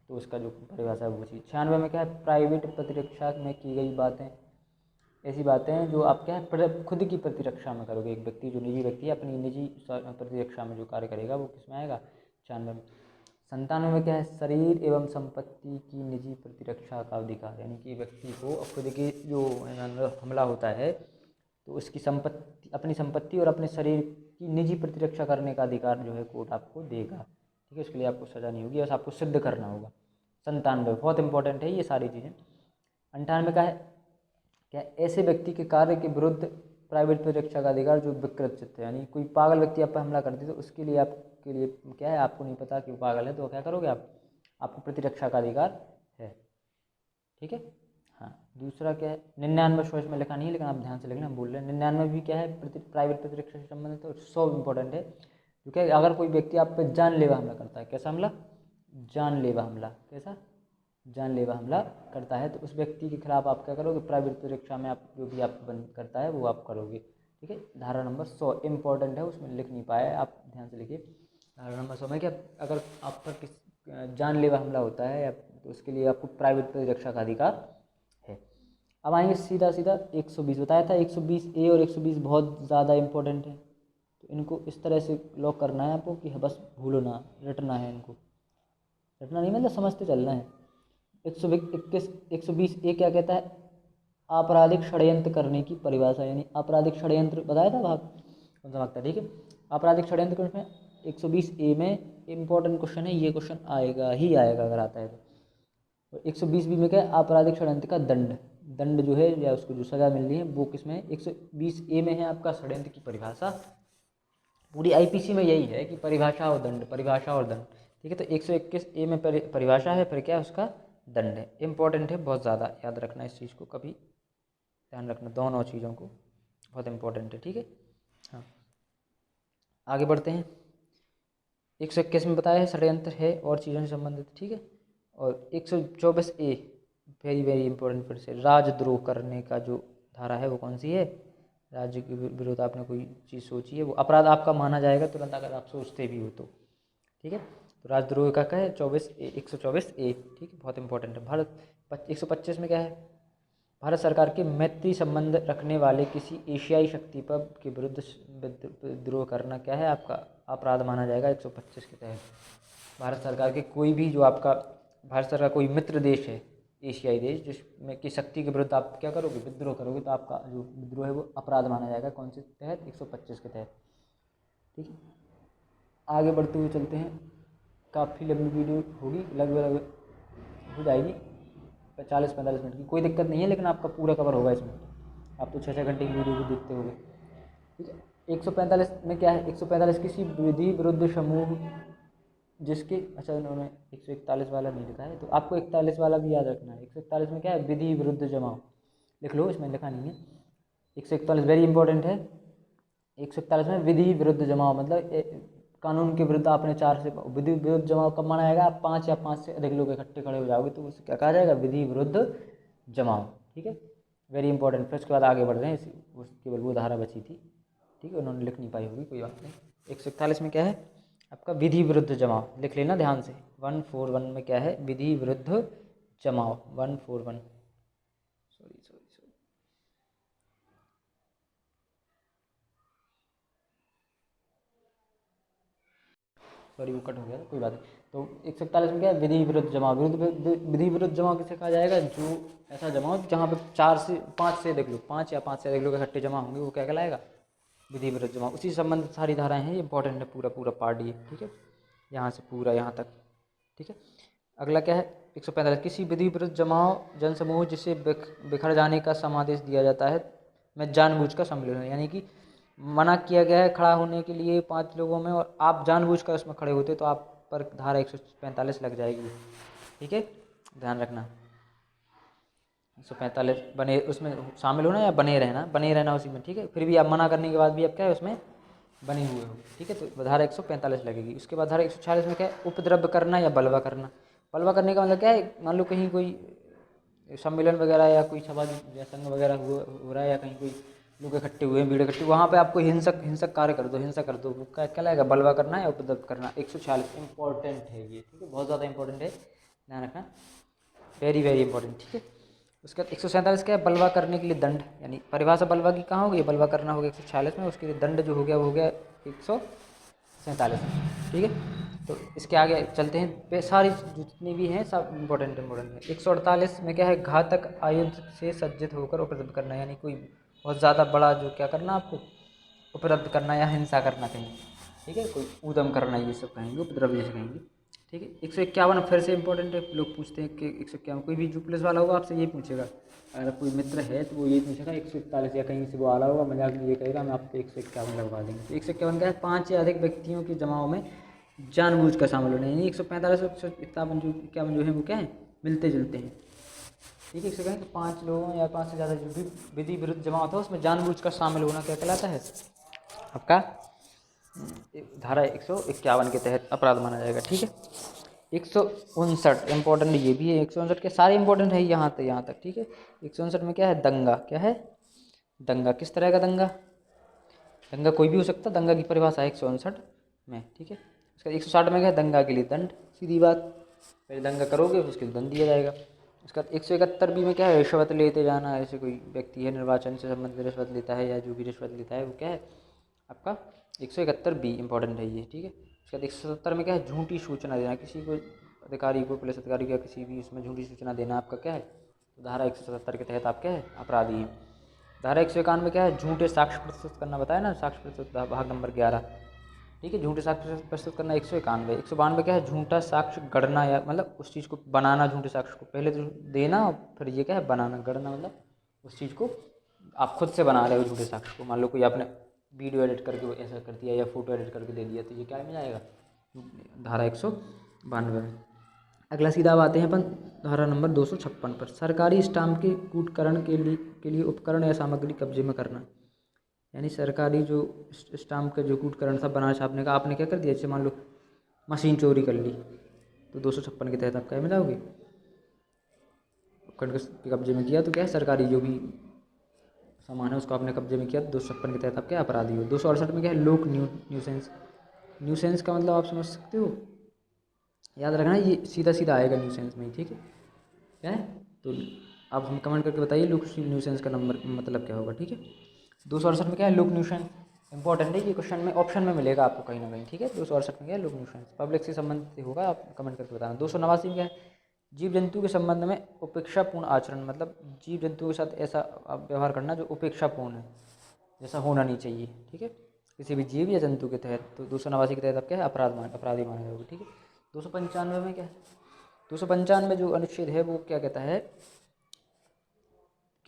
तो उसका जो परिभाषा है वो चीज़। 96 में क्या है, प्राइवेट प्रतिरक्षा में की गई बातें, ऐसी बातें हैं जो आप क्या है खुद की प्रतिरक्षा में करोगे। एक व्यक्ति जो निजी व्यक्ति है अपनी निजी प्रतिरक्षा में जो कार्य करेगा वो किसमें आएगा, 96 में। 97 में क्या है, शरीर एवं संपत्ति की निजी प्रतिरक्षा का अधिकार, यानी कि व्यक्ति को खुद की जो हमला होता है तो उसकी संपत्ति, अपनी संपत्ति और अपने शरीर की निजी प्रतिरक्षा करने का अधिकार जो है कोर्ट आपको देगा, ठीक है। उसके लिए आपको सज़ा नहीं होगी, बस आपको सिद्ध करना होगा। 97 बहुत इंपॉर्टेंट है ये सारी चीज़ें। 98 का है क्या, ऐसे व्यक्ति के कार्य के विरुद्ध प्राइवेट प्रतिरक्षा का अधिकार जो विकृत चित्त है, यानी कोई पागल व्यक्ति आप पर हमला कर दे तो उसके लिए आपके लिए क्या है, आपको नहीं पता कि वो पागल है तो क्या करोगे आप, आपको प्रतिरक्षा का अधिकार है, ठीक है। हाँ, दूसरा क्या है, 99 सोच में लिखा नहीं है लेकिन आप ध्यान से लिखना, हम बोल रहे हैं 99 भी क्या है, प्राइवेट प्रतिरक्षा से संबंधित है। 100 इंपॉर्टेंट है, जो क्या अगर कोई व्यक्ति आप पर जानलेवा हमला करता है, कैसा हमला, जानलेवा हमला, कैसा, जानलेवा हमला करता है, तो उस व्यक्ति के खिलाफ आप क्या करोगे, प्राइवेट प्रतिरक्षा में आप जो भी आप बंद करता है वो आप करोगे, ठीक है। धारा नंबर 100 इंपॉर्टेंट है, उसमें लिख नहीं पाया आप ध्यान से लिखिए। धारा नंबर 100 में क्या, अगर आप पर किस जानलेवा हमला होता है तो उसके लिए आपको प्राइवेट प्रतिरक्षा का अधिकार है। अब आएंगे सीधा सीधा 120, बताया था 120A और 120 बहुत ज़्यादा इंपॉर्टेंट है, तो इनको इस तरह से लॉक करना है आपको कि बस भूलो ना, रटना है इनको, रटना नहीं मतलब समझते चलना है। 120A क्या कहता है, आपराधिक षड्यंत्र करने की परिभाषा, यानी आपराधिक षड्यंत्र बताया था भाग कौन सा भाग था, ठीक है। आपराधिक षड्यंत्र में 120A में इंपॉर्टेंट क्वेश्चन है, ये क्वेश्चन आएगा ही आएगा अगर आता है तो। 120B में क्या है, आपराधिक षड्यंत्र का दंड, दंड जो है या उसको जो सजा मिल रही है वो किसमें है, 120A में है आपका षड्यंत्र की परिभाषा। पूरी IPC में यही है कि परिभाषा और दंड, परिभाषा और दंड, ठीक है। तो 121A में परिभाषा है, फिर क्या है उसका दंड है। इंपॉर्टेंट है बहुत ज़्यादा, याद रखना इस चीज़ को, कभी ध्यान रखना दोनों चीज़ों को, बहुत इंपॉर्टेंट है, ठीक है। हाँ, आगे बढ़ते हैं। 121 में बताया है षड्यंत्र है और चीज़ों से संबंधित, ठीक है। और 124A वेरी वेरी इंपॉर्टेंट, फिर से राजद्रोह करने का जो धारा है वो कौन सी है, राज्य के विरुद्ध आपने कोई चीज़ सोची है वो अपराध आपका माना जाएगा तुरंत अगर आप सोचते भी हो तो, ठीक है। तो राजद्रोह का क्या है, 124A, ठीक है, बहुत इंपॉर्टेंट है। भारत 125 में क्या है, भारत सरकार के मैत्री संबंध रखने वाले किसी एशियाई शक्ति पर के विरुद्ध विद्रोह करना क्या है आपका अपराध माना जाएगा 125 के तहत। भारत सरकार के कोई भी जो आपका, भारत सरकार कोई मित्र देश है एशियाई देश जिसमें की शक्ति के विरुद्ध आप क्या करोगे, विद्रोह करोगे, तो आपका जो विद्रोह है वो अपराध माना जाएगा कौन से तहत, 125 के तहत, ठीक है। आगे बढ़ते हुए चलते हैं, काफ़ी लंबी वीडियो होगी, लगभग हो जाएगी 40-45 मिनट की, कोई दिक्कत नहीं है, लेकिन आपका पूरा कवर होगा इसमें, आप तो 6-6 घंटे की वीडियो भी देखते होंगे, ठीक है। 145 में क्या है, 145 किसी विधि विरुद्ध समूह जिसके, अच्छा उन्होंने 141 वाला नहीं लिखा है तो आपको 41 वाला भी याद रखना है। 141 में क्या है, विधि विरुद्ध जमाव, लिख लो, इसमें लिखा नहीं है। 141 वेरी इंपॉर्टेंट है। 141 में विधि विरुद्ध जमाव मतलब कानून के विरुद्ध आपने 4 से, विधि विरुद्ध जमाव कब माना जाएगा, आप 5 या 5 से अधिक लोग इकट्ठे खड़े हो जाओगे तो उसे क्या कहा जाएगा, विधि विरुद्ध जमाव, ठीक है, वेरी इंपॉर्टेंट। फिर उसके बाद आगे बढ़ रहे हैं, केवल वो धारा बची थी, ठीक है, उन्होंने लिख नहीं पाई होगी, कोई बात नहीं। 141 में क्या है आपका, विधि विरुद्ध जमाव, लिख लेना ध्यान से। 141 में क्या है, विधि विरुद्ध जमाव, 141, सॉरी सॉरी सॉरी, सॉरी वो कट हो गया था, कोई बात नहीं। तो 141 में क्या है, विधि विरुद्ध जमाव, विधि विरुद्ध जमाव किसे कहा जाएगा, जो ऐसा जमाव जहाँ पे 4 से 5 से देख लो, 5 या 5 से अधिक लोग इकट्ठे जमा होंगे वो क्या कहलाएगा, विधि विरुद्ध जमाव। उसी संबंधित सारी धाराएं हैं, ये इंपॉर्टेंट है, पूरा पूरा पार्ट ये, ठीक है, यहाँ से पूरा यहाँ तक, ठीक है। अगला क्या है, 145 किसी विधि विरुद्ध जमाव जनसमूह जिसे बिखर जाने का समादेश दिया जाता है में जानबूझ का सम्मिलन, यानी कि मना किया गया है खड़ा होने के लिए 5 लोगों में और आप जानबूझकर उसमें खड़े होते तो आप पर धारा 145 लग जाएगी, ठीक है, ध्यान रखना। 145 बने उसमें शामिल होना या बने रहना उसी में, ठीक है। फिर भी आप मना करने के बाद भी आप क्या है उसमें बने हुए हो, ठीक है। तो धारा 145 लगेगी। उसके बाद धारा 146 में क्या है, उपद्रव करना या बलवा करना। बलवा करने का मतलब क्या है, मान लो कहीं कोई सम्मेलन वगैरह या कोई सभा या संघ वगैरह हो रहा है, या कहीं कोई लोग इकट्ठे हुए हैं, भीड़ इकट्ठी, वहाँ पे आपको हिंसक हिंसक कार्य कर दो, हिंसा कर दो, वो क्या लगेगा, बलवा करना या उपद्रव करना। 146 इंपॉर्टेंट है ये, ठीक है, बहुत ज़्यादा इंपॉर्टेंट है, ध्यान रखना, वेरी वेरी इंपॉर्टेंट, ठीक है। उसके बाद 147 क्या है, बलवा करने के लिए दंड, यानी परिभाषा बलवा की कहाँ होगी, बलवा करना होगा 146 में, उसके लिए दंड जो हो गया वो हो गया 147, ठीक है। तो इसके आगे चलते हैं, सारी जितनी भी हैं सब इंपॉर्टेंट है। 148 में क्या है, घातक आयुध से सज्जित होकर उपद्रव करना, यानी कोई बहुत ज़्यादा बड़ा जो क्या करना आपको, उपद्रव करना या हिंसा करना कहीं, ठीक है, कोई ऊधम करना, ये सब कहेंगे, उपद्रव जैसे कहेंगे, ठीक है। 151 फिर से इंपॉर्टेंट है, लोग पूछते हैं कि 151 कोई भी जो पुलिस वाला होगा आपसे ये पूछेगा, अगर कोई मित्र है तो वो ये पूछेगा 141, या कहीं से वो आला होगा मजाक में ये कहेगा मैं आपको 151 लगवा देंगे। तो 151 क्या है, 5 या अधिक व्यक्तियों के जमाव में जानबूझ कर शामिल होना, यानी 145 और 151 जो है वो क्या है, मिलते जुलते हैं, ठीक है। 151 कि 5 लोगों या 5 से ज़्यादा जो भी विधि विरुद्ध जमा होता है उसमें जानबूझ कर शामिल होना क्या कहलाता है, आपका धारा 151 के तहत अपराध माना जाएगा, ठीक है। 159 इंपॉर्टेंट ये भी है, 159 के सारे इंपॉर्टेंट है यहाँ तक, ठीक है। 159 में क्या है, दंगा, क्या है, दंगा, किस तरह का दंगा, दंगा कोई भी हो सकता, दंगा की परिभाषा है 159 में, ठीक है। उसका 160 में क्या है, दंगा के लिए दंड, सीधी बात, पहले दंगा करोगे उसके लिए दंड दिया जाएगा। उसका 171 बी में क्या है, रिश्वत लेते जाना, ऐसे कोई व्यक्ति है निर्वाचन से संबंधित रिश्वत लेता है या जो भी रिश्वत लेता है वो क्या है आपका 171 बी इंपॉर्टेंट है ये, ठीक है। उसके बाद 170 में क्या है, झूठी सूचना देना, किसी को अधिकारी को, पुलिस अधिकारी को या किसी भी इसमें झूठी सूचना देना आपका क्या है, तो धारा 177 के तहत आप क्या है, अपराधी हैं। धारा 151 में क्या है, झूठे साक्ष्य प्रस्तुत करना, बताया ना, साक्ष्य प्रस्तुत भाग नंबर 11, ठीक है, झूठे साक्ष्य प्रस्तुत करना 191। 192 क्या है, झूठा साक्ष्य गढ़ना, या मतलब उस चीज़ को बनाना, झूठे साक्ष्य को पहले तो देना और फिर ये क्या है बनाना, गढ़ना मतलब उस चीज़ को आप खुद से बना रहे हो झूठे साक्ष्य को, मान लो कोई आपने वीडियो एडिट करके ऐसा कर दिया या फोटो एडिट करके दे दिया, तो ये क्या में जाएगा, धारा 192 में। अगला सीधा अब आते हैं अपन धारा नंबर 256 पर, सरकारी स्टाम्प के कूटकरण के लिए उपकरण या सामग्री कब्जे में करना, यानी सरकारी जो स्टाम्प का जो कूटकरण था बनाना छापने का, आपने क्या कर दिया, जैसे मान लो मशीन चोरी कर ली तो 256 के तहत आप क्या में जाओगे, उपकरण के कब्जे में किया तो क्या है, सरकारी जो भी सामान है उसको आपने कब्जे में किया तो 256 के तहत आप क्या अपराधी हो। 268 में क्या है, लोक न्यूसेंस, न्यूसेंस का मतलब आप समझ सकते हो, याद रखना ये सीधा सीधा आएगा न्यूसेंस में ही, ठीक है, क्या है, तो आप हम कमेंट करके बताइए लोक न्यूसेंस का नंबर मतलब क्या होगा, ठीक है। 268 में क्या है, लोक न्यूसेंस, इंपॉर्टेंट है ये, क्वेश्चन में ऑप्शन में मिलेगा आपको कहीं ना कहीं, ठीक है। 268 में क्या है, लोक न्यूसेंस, पब्लिक से संबंधित होगा, आप कमेंट करके बताना। 289 में क्या है, जीव जंतु के संबंध में उपेक्षापूर्ण आचरण, मतलब जीव जंतुओं के साथ ऐसा व्यवहार करना जो उपेक्षापूर्ण है, जैसा होना नहीं चाहिए, ठीक है, किसी भी जीव या जंतु के तहत। तो 289 के तहत आप क्या है, अपराधी माने जाओगे, ठीक है। 295 में क्या है, 295 जो अनुच्छेद है वो क्या कहता है,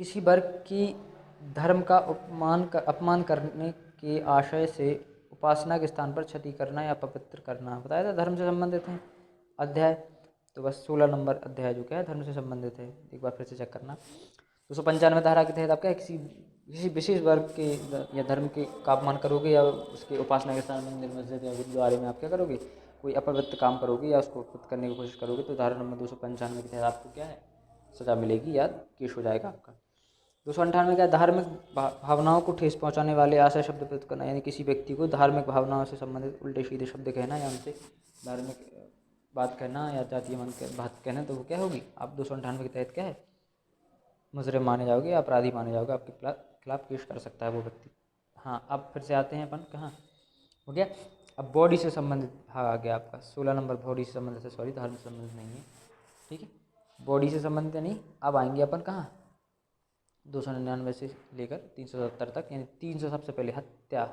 किसी वर्ग की धर्म का अपमान करने के आशय से उपासना के स्थान पर क्षति करना या पवित्र करना, बताया था धर्म से संबंधित है अध्याय, तो बस 16 नंबर अध्याय जो क्या है धर्म से संबंधित है, एक बार फिर से चेक करना। 295 धारा के तहत आप क्या किसी विशेष वर्ग के या धर्म के का अपमान करोगे या उसके उपासना के स्थान मंदिर मस्जिद या गुरुद्वारे में आप क्या करोगे, कोई अपवित्र काम करोगे या उसको अपवित्र करने की कोशिश करोगे, तो धारा नंबर 295 के तहत आपको क्या है, सजा मिलेगी या केस हो जाएगा आपका। 298 क्या, धार्मिक भावनाओं को ठेस पहुंचाने वाले आशय शब्द प्रयोग करना, यानी किसी व्यक्ति को धार्मिक भावनाओं से संबंधित उल्टे सीधे शब्द कहना या उनसे धार्मिक बात कहना या जातीय मन के बात कहना, तो वो क्या होगी, आप 298 के तहत क्या है, मुजरिम माने जाओगे, अपराधी माने जाओगे, आपके खिलाफ केस कर सकता है वो व्यक्ति। हाँ, अब फिर से आते हैं अपन कहाँ हो गया, अब बॉडी से संबंधित भाग आ गया आपका 16 नंबर, बॉडी से संबंधित है, सॉरी धर्म से संबंधित नहीं है, ठीक है, बॉडी से संबंधित नहीं। अब आएंगे अपन कहाँ, 299 से लेकर 370 तक, यानी 300 सबसे पहले हत्या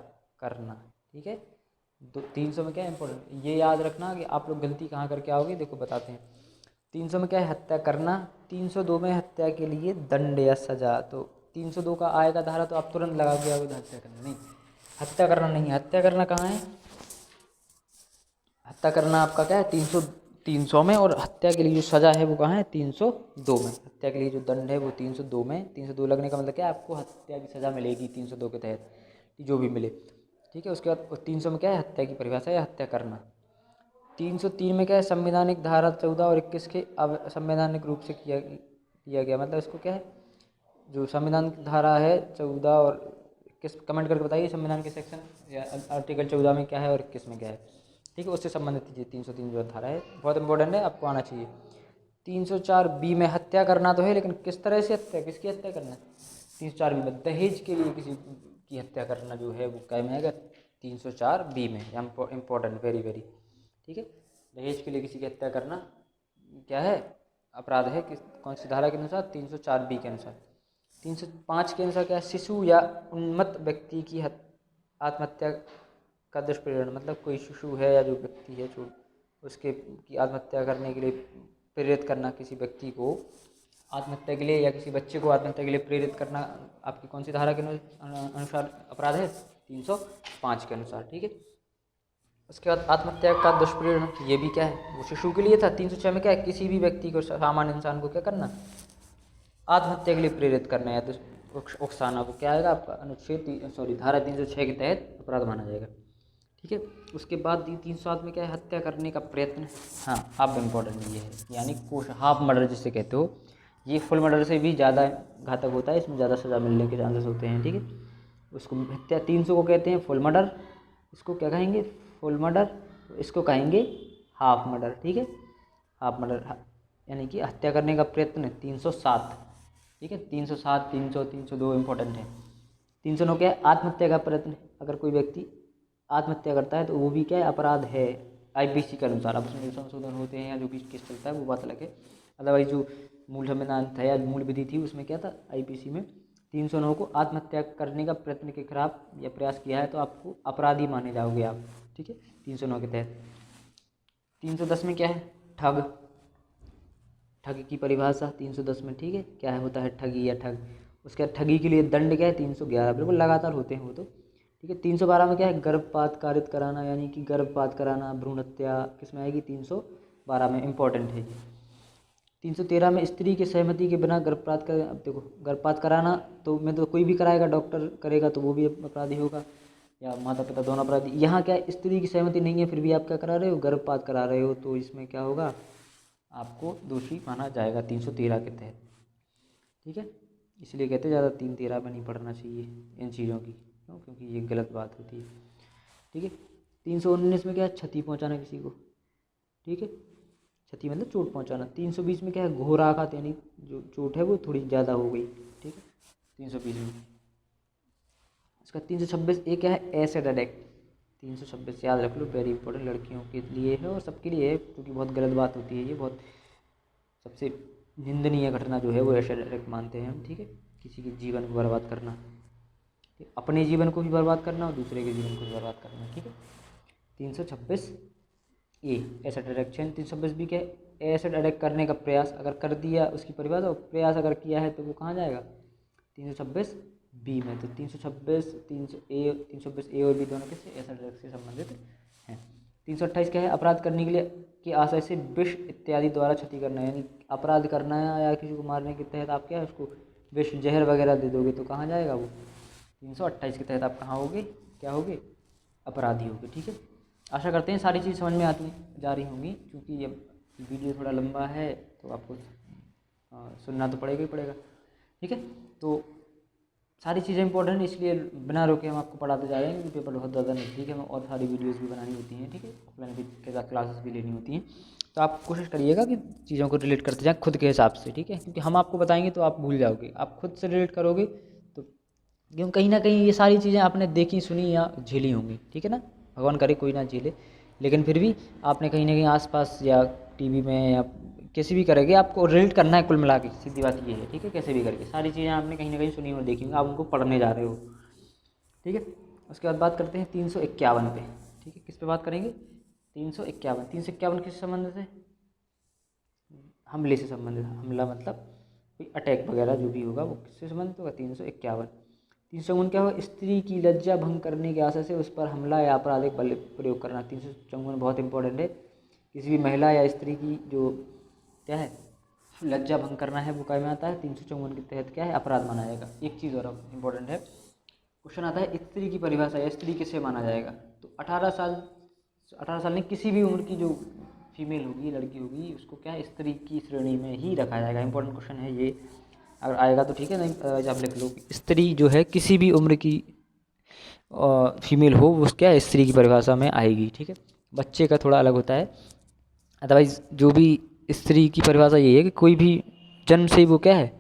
करना, ठीक है। 300 में क्या है इंपॉर्टेंट, ये याद रखना कि आप लोग गलती कहाँ करके आओगे, देखो बताते हैं। 300 में क्या है, हत्या करना। 302 में हत्या के लिए दंड या सजा, तो 302 का आएगा धारा तो आप तुरंत लगा के आओगे हत्या करना, नहीं हत्या करना नहीं है, हत्या करना कहाँ है, हत्या करना आपका क्या है 300 में, और हत्या के लिए जो सज़ा है वो कहाँ है 302 में। हत्या के लिए जो दंड है वो 302 में। 302 लगने का मतलब क्या है, आपको हत्या की सज़ा मिलेगी 302 के तहत, जो भी मिले, ठीक है। उसके बाद 300 में क्या है, हत्या की परिभाषा है हत्या करना। 303 में क्या है, संवैधानिक धारा 14 और 21 के संवैधानिक रूप से किया गया। मतलब इसको क्या है, जो संविधान की धारा है 14 और 21, कमेंट करके बताइए संविधान के सेक्शन या आर्टिकल 14 में क्या है और 21 में क्या है, ठीक है। उससे संबंधित चीज़ 303 जो धारा है बहुत इंपॉर्टेंट है, आपको आना चाहिए। 304 बी में हत्या करना तो है, लेकिन किस तरह से हत्या, किसकी हत्या करना है 304 बी में, दहेज के लिए किसी की हत्या करना जो है वो क्या में आएगा 304 बी में। इम्पोर्टेंट, वेरी वेरी, ठीक है। दहेज के लिए किसी की हत्या करना क्या है, अपराध है, किस कौन सी धारा के अनुसार 304 बी के अनुसार। 305 के अनुसार क्या है, शिशु या उन्मत्त व्यक्ति की आत्महत्या का दुष्प्रेरण। मतलब कोई शिशु है या जो व्यक्ति है जो उसके की आत्महत्या करने के लिए प्रेरित करना, किसी व्यक्ति को आत्महत्या के लिए या किसी बच्चे को आत्महत्या के लिए प्रेरित करना आपकी कौन सी धारा के अनुसार अपराध है 305 के अनुसार, ठीक है। उसके बाद आत्महत्या का दुष्प्रेरण, ये भी क्या है, वो शिशु के लिए था। 306 में क्या है, किसी भी व्यक्ति को, सामान्य इंसान को क्या करना, आत्महत्या के लिए प्रेरित करना या उकसाना, वो क्या आएगा आपका अनुच्छेद धारा 306 के तहत अपराध माना जाएगा, ठीक है। उसके बाद 307 में क्या है, हत्या करने का प्रयत्न। हाँ, हाफ इम्पोर्टेंट ये है, यानी हाफ मर्डर जिसे कहते हो, ये फुल मर्डर से भी ज़्यादा घातक होता है, इसमें ज़्यादा सज़ा मिलने के चांसेस होते हैं, ठीक है। उसको हत्या 300 को कहते हैं फुल मर्डर, इसको क्या कहेंगे फुल मर्डर, इसको कहेंगे हाफ मर्डर, ठीक है। हाफ मर्डर यानी कि हत्या करने का प्रयत्न 307, ठीक है। 307, 300, 302 इम्पोर्टेंट है। 309 क्या है, आत्महत्या का प्रयत्न। अगर कोई व्यक्ति आत्महत्या करता है तो वो भी क्या है, अपराध है आईपीसी के अनुसार। अब उसमें जो संशोधन होते हैं या जो भी केस चलता है वो बात अलग है, अदरवाइज जो मूल संविधान था या मूल विधि थी उसमें क्या था, आईपीसी में 309 को आत्महत्या करने का प्रयत्न के खिलाफ या प्रयास किया है तो आपको अपराधी माने जाओगे आप, ठीक है, 309 के तहत। 310 में क्या है, ठग। ठग की परिभाषा 310 में, ठीक है, क्या है होता है ठगी या ठग। उसके बाद ठगी के लिए दंड क्या है 311, बिल्कुल लगातार होते हैं वो तो, ठीक है। 312 में क्या है, गर्भपात कारित कराना, यानी कि गर्भपात कराना, भ्रूण हत्या किस में आएगी 312 में, इंपॉर्टेंट है ये। 313 में स्त्री की सहमति के बिना गर्भपात कर, अब देखो गर्भपात कराना तो मैं तो कोई भी कराएगा, डॉक्टर करेगा तो वो भी अपराधी होगा या माता पिता दोनों अपराधी। यहाँ क्या है, स्त्री की सहमति नहीं है फिर भी आप क्या करा रहे हो, गर्भपात करा रहे हो, तो इसमें क्या होगा, आपको दोषी माना जाएगा 313 के तहत, ठीक है। इसलिए कहते हैं ज़्यादा 313 में नहीं पढ़ना चाहिए इन चीज़ों की, क्यों, क्योंकि ये गलत बात होती है, ठीक है। 319 में क्या है, क्षति पहुंचाना किसी को, ठीक है, क्षति मतलब चोट पहुंचाना। 320 में क्या है, घोर आघात, यानी जो चोट है वो थोड़ी ज़्यादा हो गई, ठीक है, 320 में। इसका 326 ए क्या है, एसिड अटैक। 326 याद रख लो, वेरी इंपॉर्टेंट, लड़कियों के लिए है और सबके लिए है, क्योंकि बहुत गलत बात होती है ये, बहुत सबसे निंदनीय घटना जो है वो एसिड अटैक मानते हैं हम, ठीक है। किसी के जीवन को बर्बाद करना, अपने जीवन को भी बर्बाद करना और दूसरे के जीवन को भी बर्बाद करना, ठीक है। 326 ए एसिड अटैक। 326 बी क्या है, एसिड अटैक करने का प्रयास, अगर कर दिया उसकी परिभाषा, और प्रयास अगर किया है तो वो कहाँ जाएगा 326 बी में। तो 326 326 ए और बी दोनों किससे, एसिड अटैक से संबंधित हैं। 328 क्या है, अपराध करने के लिए के आशय से विष इत्यादि द्वारा क्षति करना, यानी अपराध करना है या किसी को मारने के तहत आप क्या है उसको विष जहर वगैरह दे दोगे तो कहाँ जाएगा वो 328 के तहत आप कहाँ होगे, क्या होगे, अपराधी होगे, ठीक है। आशा करते हैं सारी चीज़ समझ में आती जा रही होंगी, क्योंकि ये वीडियो थोड़ा लंबा है तो आपको सुनना तो पड़ेगा ही पड़ेगा, ठीक है। तो सारी चीज़ें इंपॉर्टेंट, इसलिए बिना रोके हम आपको पढ़ाते जा रहे हैं, क्योंकि पेपर बहुत ज़्यादा नज़दीक है और सारी वीडियोस भी बनानी होती हैं, ठीक है, ऑफलाइन भी के साथ क्लासेस भी लेनी होती हैं। तो आप कोशिश करिएगा कि चीज़ों को रिलेट करते जाएँ खुद के हिसाब से, ठीक है, क्योंकि हम आपको बताएंगे तो आप भूल जाओगे, आप खुद से रिलेट करोगे तो, क्यों कहीं ना कहीं ये सारी चीज़ें आपने देखी सुनी या झेली होंगी, ठीक है ना, भगवान करे कोई ना झेले, लेकिन फिर भी आपने कहीं ना कहीं आसपास या टीवी में या कैसे भी करेंगे आपको रिलेट करना है, कुल मिला के सीधी बात ये है, ठीक है। कैसे भी करके सारी चीज़ें आपने कहीं ना कहीं सुनी और देखी होंगी, आप उनको पढ़ने जा रहे हो, ठीक है। उसके बाद बात करते हैं 351 पे, ठीक है, किस पे बात करेंगे 351 किस संबंध से, हमले से संबंधित। हमला मतलब कोई अटैक वगैरह जो भी होगा वो किससे संबंधित होगा 351। 354 क्या होगा, स्त्री की लज्जा भंग करने के आशय से उस पर हमला या आपराधिक बल प्रयोग करना। 354 बहुत इंपॉर्टेंट है, किसी भी महिला या स्त्री की जो क्या है लज्जा भंग करना है वो काय में आता है 354 के तहत क्या है अपराध माना जाएगा। एक चीज़ और इम्पोर्टेंट है, क्वेश्चन आता है स्त्री की परिभाषा या स्त्री किसे माना जाएगा। तो 18 साल नहीं, किसी भी उम्र की जो फीमेल होगी, लड़की होगी, उसको क्या है स्त्री की श्रेणी में ही रखा जाएगा। इंपॉर्टेंट क्वेश्चन है ये, अगर आएगा तो ठीक है, नहीं आप लिख लो स्त्री जो है किसी भी उम्र की फीमेल हो वो क्या है स्त्री की परिभाषा में आएगी। ठीक है, बच्चे का थोड़ा अलग होता है, अदरवाइज जो भी स्त्री की परिभाषा यही है कि कोई भी जन्म से ही वो क्या है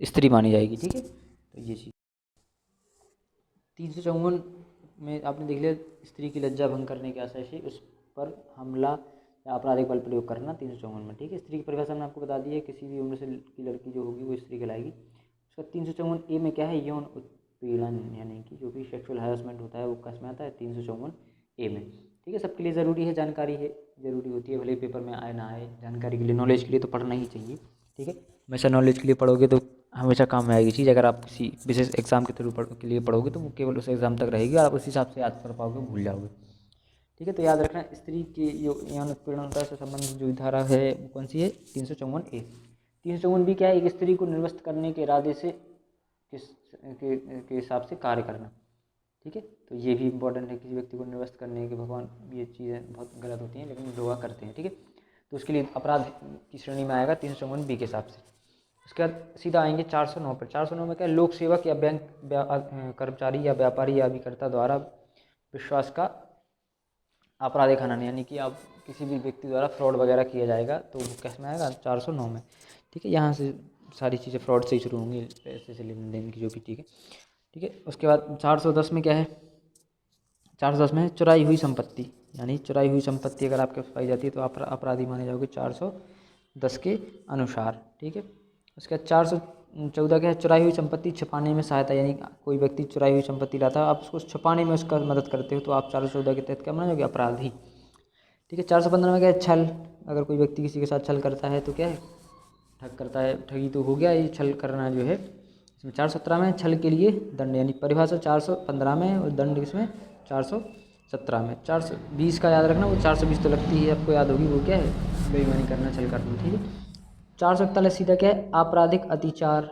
स्त्री मानी जाएगी। ठीक है, तो ये चीज़ 354 में आपने देख लिया, स्त्री की लज्जा भंग करने के आशय से उस पर हमला या आपराधिक बल प्रयोग करना 354 में। ठीक है, स्त्री की परिभाषा मैंने आपको बता दी है, किसी भी उम्र से की लड़की जो होगी वो स्त्री कहलाएगी। उसका 354 ए में क्या है, यौन उत्पीड़न, यानी कि जो भी सेक्सुअल हैरेसमेंट होता है वो किसमें आता है 354 ए में। ठीक है, सबके लिए ज़रूरी है, जानकारी है, ज़रूरी होती है, भले ही पेपर में आए ना आए, जानकारी के लिए, नॉलेज के लिए तो पढ़ना ही चाहिए। ठीक है, हमेशा नॉलेज के लिए पढ़ोगे तो हमेशा काम में आएगी चीज़। अगर आप किसी विशेष एग्जाम के थ्रू के लिए पढ़ोगे तो वो केवल उस एग्ज़ाम तक रहेगी और आप उस हिसाब से याद कर पाओगे, भूल जाओगे। ठीक है, तो याद रखना स्त्री के यौन उत्पीड़न से संबंधित जो धारा है वो कौन सी है 354 ए। 354 बी क्या है, एक स्त्री को निर्वस्त करने के इरादे से के हिसाब से कार्य करना। ठीक है, तो ये भी इंपॉर्टेंट है, किसी व्यक्ति को निर्वस्त करने के, भगवान ये चीज़ें बहुत गलत होती हैं लेकिन लोग करते हैं। ठीक है, तो उसके लिए अपराध की श्रेणी में आएगा 354 बी के हिसाब से। उसके बाद सीधा आएंगे 409 पर। 409 में क्या है, लोक सेवक या बैंक कर्मचारी या व्यापारी या अभिकर्ता द्वारा विश्वास का आपराधिक हनन, यानी कि आप किसी भी व्यक्ति द्वारा फ्रॉड वगैरह किया जाएगा तो वो कैसे में आएगा 409 में। ठीक है, यहाँ से सारी चीज़ें फ्रॉड से ही शुरू होंगी, पैसे से लेन देन की जो भी। ठीक है, ठीक है, उसके बाद 410 में क्या है, 410 में चुराई हुई संपत्ति, यानी चुराई हुई संपत्ति अगर आपके पास पाई जाती है तो आप अपराधी माने जाओगे 410 के अनुसार। ठीक है, उसके बाद 414 क्या है, चुराई हुई संपत्ति छिपाने में सहायता, यानी कोई व्यक्ति चुराई हुई संपत्ति लाता है, आप उसको छिपाने में उसका मदद करते हो तो आप 414 के तहत क्या माने जाओगे अपराधी। ठीक है, 415 में क्या है, छल, अगर कोई व्यक्ति किसी के साथ छल करता है तो क्या है ठग करता है, ठगी तो हो गया, ये छल करना जो है इसमें। 417 में छल के लिए दंड, यानी परिभाषा 415 में और दंड इसमें 417 में। 420 का याद रखना, वो 420 तो लगती है आपको याद होगी, वो क्या है बेईमानी करना, छल करना। ठीक है, 441 सीधा क्या है आपराधिक अतिचार,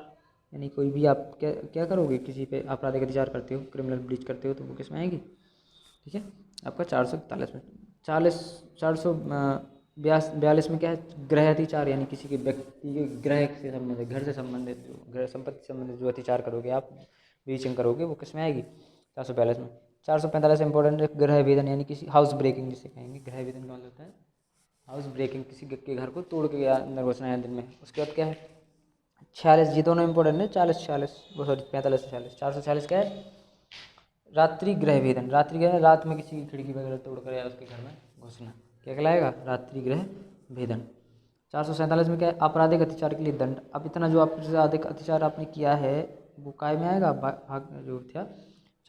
यानी कोई भी आप क्या क्या करोगे, किसी पे आपराधिक अतिचार करते हो, क्रिमिनल ब्रीच करते हो तो वो किसमें आएगी। ठीक है, आपका 441 में। 442 में क्या है गृह अतिचार, यानी किसी के व्यक्ति के गृह से संबंधित, घर से संबंधित, जो गृह संपत्ति से संबंधित जो अतिचार करोगे आप, ब्रीचिंग करोगे वो किसमें आएगी 442 में। 445 इंपॉर्टेंट है गृह भेदन, यानी किसी हाउस ब्रेकिंग जिसे कहेंगे, गृह भेदन का मतलब होता है हाउस ब्रेकिंग, किसी के घर को तोड़ के अंदर घुसना है दिन में। उसके बाद क्या है 46, ये दोनों इंपॉर्टेंट है, 40 46 वो सॉरी 45 46। 446 क्या है रात्रि गृह भेदन, रात्रि गृह रात में किसी की खिड़की वगैरह तोड़कर या उसके घर में घुसना, क्या कहलाएगा रात्रि गृह भेदन। 447 में क्या है आपराधिक अत्याचार के लिए दंड, अब इतना जो आपराधिक अत्याचार आपने किया है वो काय में आएगा, भाग जो था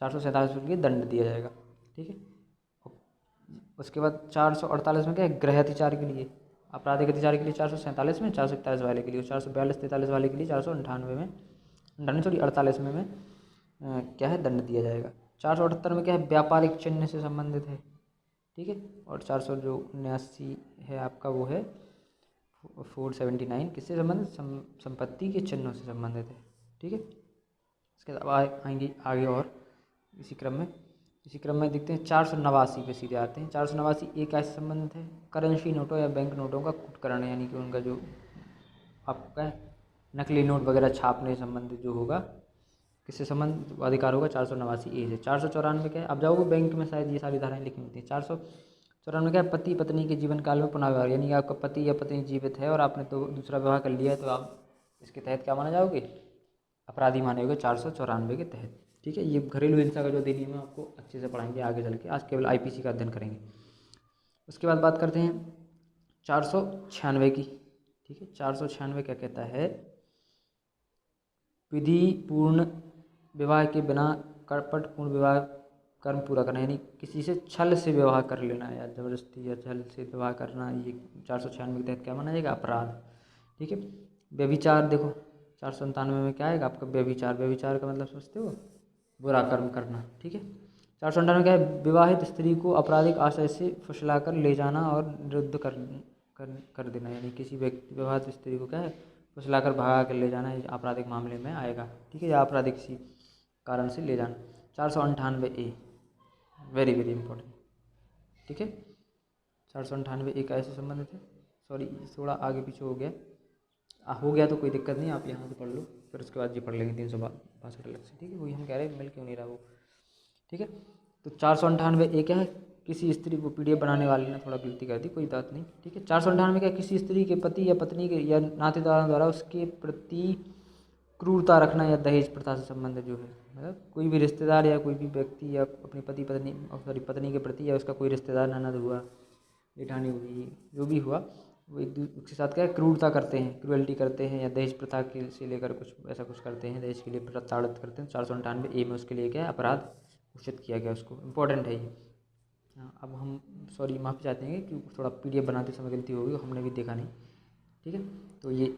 447 में दंड दिया जाएगा। ठीक है, उसके बाद 448 में क्या है गृह अत्याचार के लिए, आपराधिक अत्याचार के लिए 447 में, 441 वाले के लिए, 442 43 वाले के लिए 498 में, 48 में क्या है दंड दिया जाएगा। 478 में क्या है व्यापारिक चिन्ह से संबंधित है। ठीक है, और 479 है आपका वो है 479 किससे संबंधित, संपत्ति के चिन्हों से संबंधित है। ठीक है, इसके बाद आएंगे आगे और इसी क्रम में देखते हैं 489 पे सीधे आते हैं। 489 एक ऐसे संबंधित है करेंसी नोटों या बैंक नोटों का कुटकरण, यानी कि उनका जो आपका नकली नोट वगैरह छापने से संबंधित जो होगा, किससे संबंध अधिकार होगा 489 ए से। 494 क्या है, अब जाओगे बैंक में शायद ये सारी धाराएं लिखी होती हैं। 494 क्या है पति पत्नी के जीवन काल में पुनः विवाह, यानी कि आपका पति या पत्नी जीवित है और आपने तो दूसरा विवाह कर लिया है तो आप इसके तहत क्या माना जाओगे अपराधी माने होगे 494 के तहत। ठीक है, ये घरेलू हिंसा का जो अधिनियम है आपको अच्छे से पढ़ाएंगे आगे चल के, आज केवल आईपीसी का अध्ययन करेंगे। उसके बाद बात करते हैं 496 की। ठीक है, 496 क्या कहता है विधि पूर्ण विवाह के बिना कर्पटपूर्ण विवाह कर्म पूरा करना, यानी किसी से छल से विवाह कर लेना या जबरदस्ती या छल से विवाह करना, ये 496 के तहत क्या माना जाएगा अपराध। ठीक है, व्यभिचार देखो 497 में क्या आएगा आपका व्यभिचार, व्यभिचार का मतलब समझते हो बुरा कर्म करना। ठीक है, 498 क्या है, विवाहित स्त्री को आपराधिक आशय से फुसलाकर ले जाना और निरुद्ध कर देना, यानी किसी व्यक्ति विवाहित स्त्री को क्या है फुसलाकर भगा कर ले जाना, ये आपराधिक मामले में आएगा, ठीक है, या आपराधिक किसी कारण से ले जाना। 498A वेरी वेरी इंपॉर्टेंट, ठीक है। 498 एक ऐसे संबंधित है, सॉरी थोड़ा आगे पीछे हो गया तो कोई दिक्कत नहीं, आप यहाँ से पढ़ लो, फिर उसके बाद ये पढ़ लेंगे 362 अलग से, ठीक है, वही हम कह रहे हैं मिल क्यों नहीं रहा वो, ठीक है। तो 498 क्या है, किसी स्त्री को PDF बनाने वाले ने थोड़ा गलती कर दी, कोई बात नहीं, ठीक है। 498 क्या है, किसी स्त्री के पति या पत्नी के या नातेदारों द्वारा उसके प्रति क्रूरता रखना या दहेज प्रथा से संबंधित जो है, मतलब कोई भी रिश्तेदार या कोई भी व्यक्ति या अपनी पत्नी के प्रति या उसका कोई रिश्तेदार, ननद हुआ, जेठानी हुई, जो भी हुआ, वो एक दूसरे के साथ क्या है क्रूरता करते हैं, क्रुएल्टी करते हैं, या दहेज प्रथा के से लेकर कुछ ऐसा कुछ करते हैं, दहेज के लिए प्रताड़ित करते हैं। 498A में उसके लिए क्या है अपराध घोषित किया गया, उसको इम्पोर्टेंट है ये। हाँ, अब हम सॉरी माफ़ी चाहते हैं कि थोड़ा PDF बनाते समय गलती होगी, हमने भी देखा नहीं, ठीक है। तो ये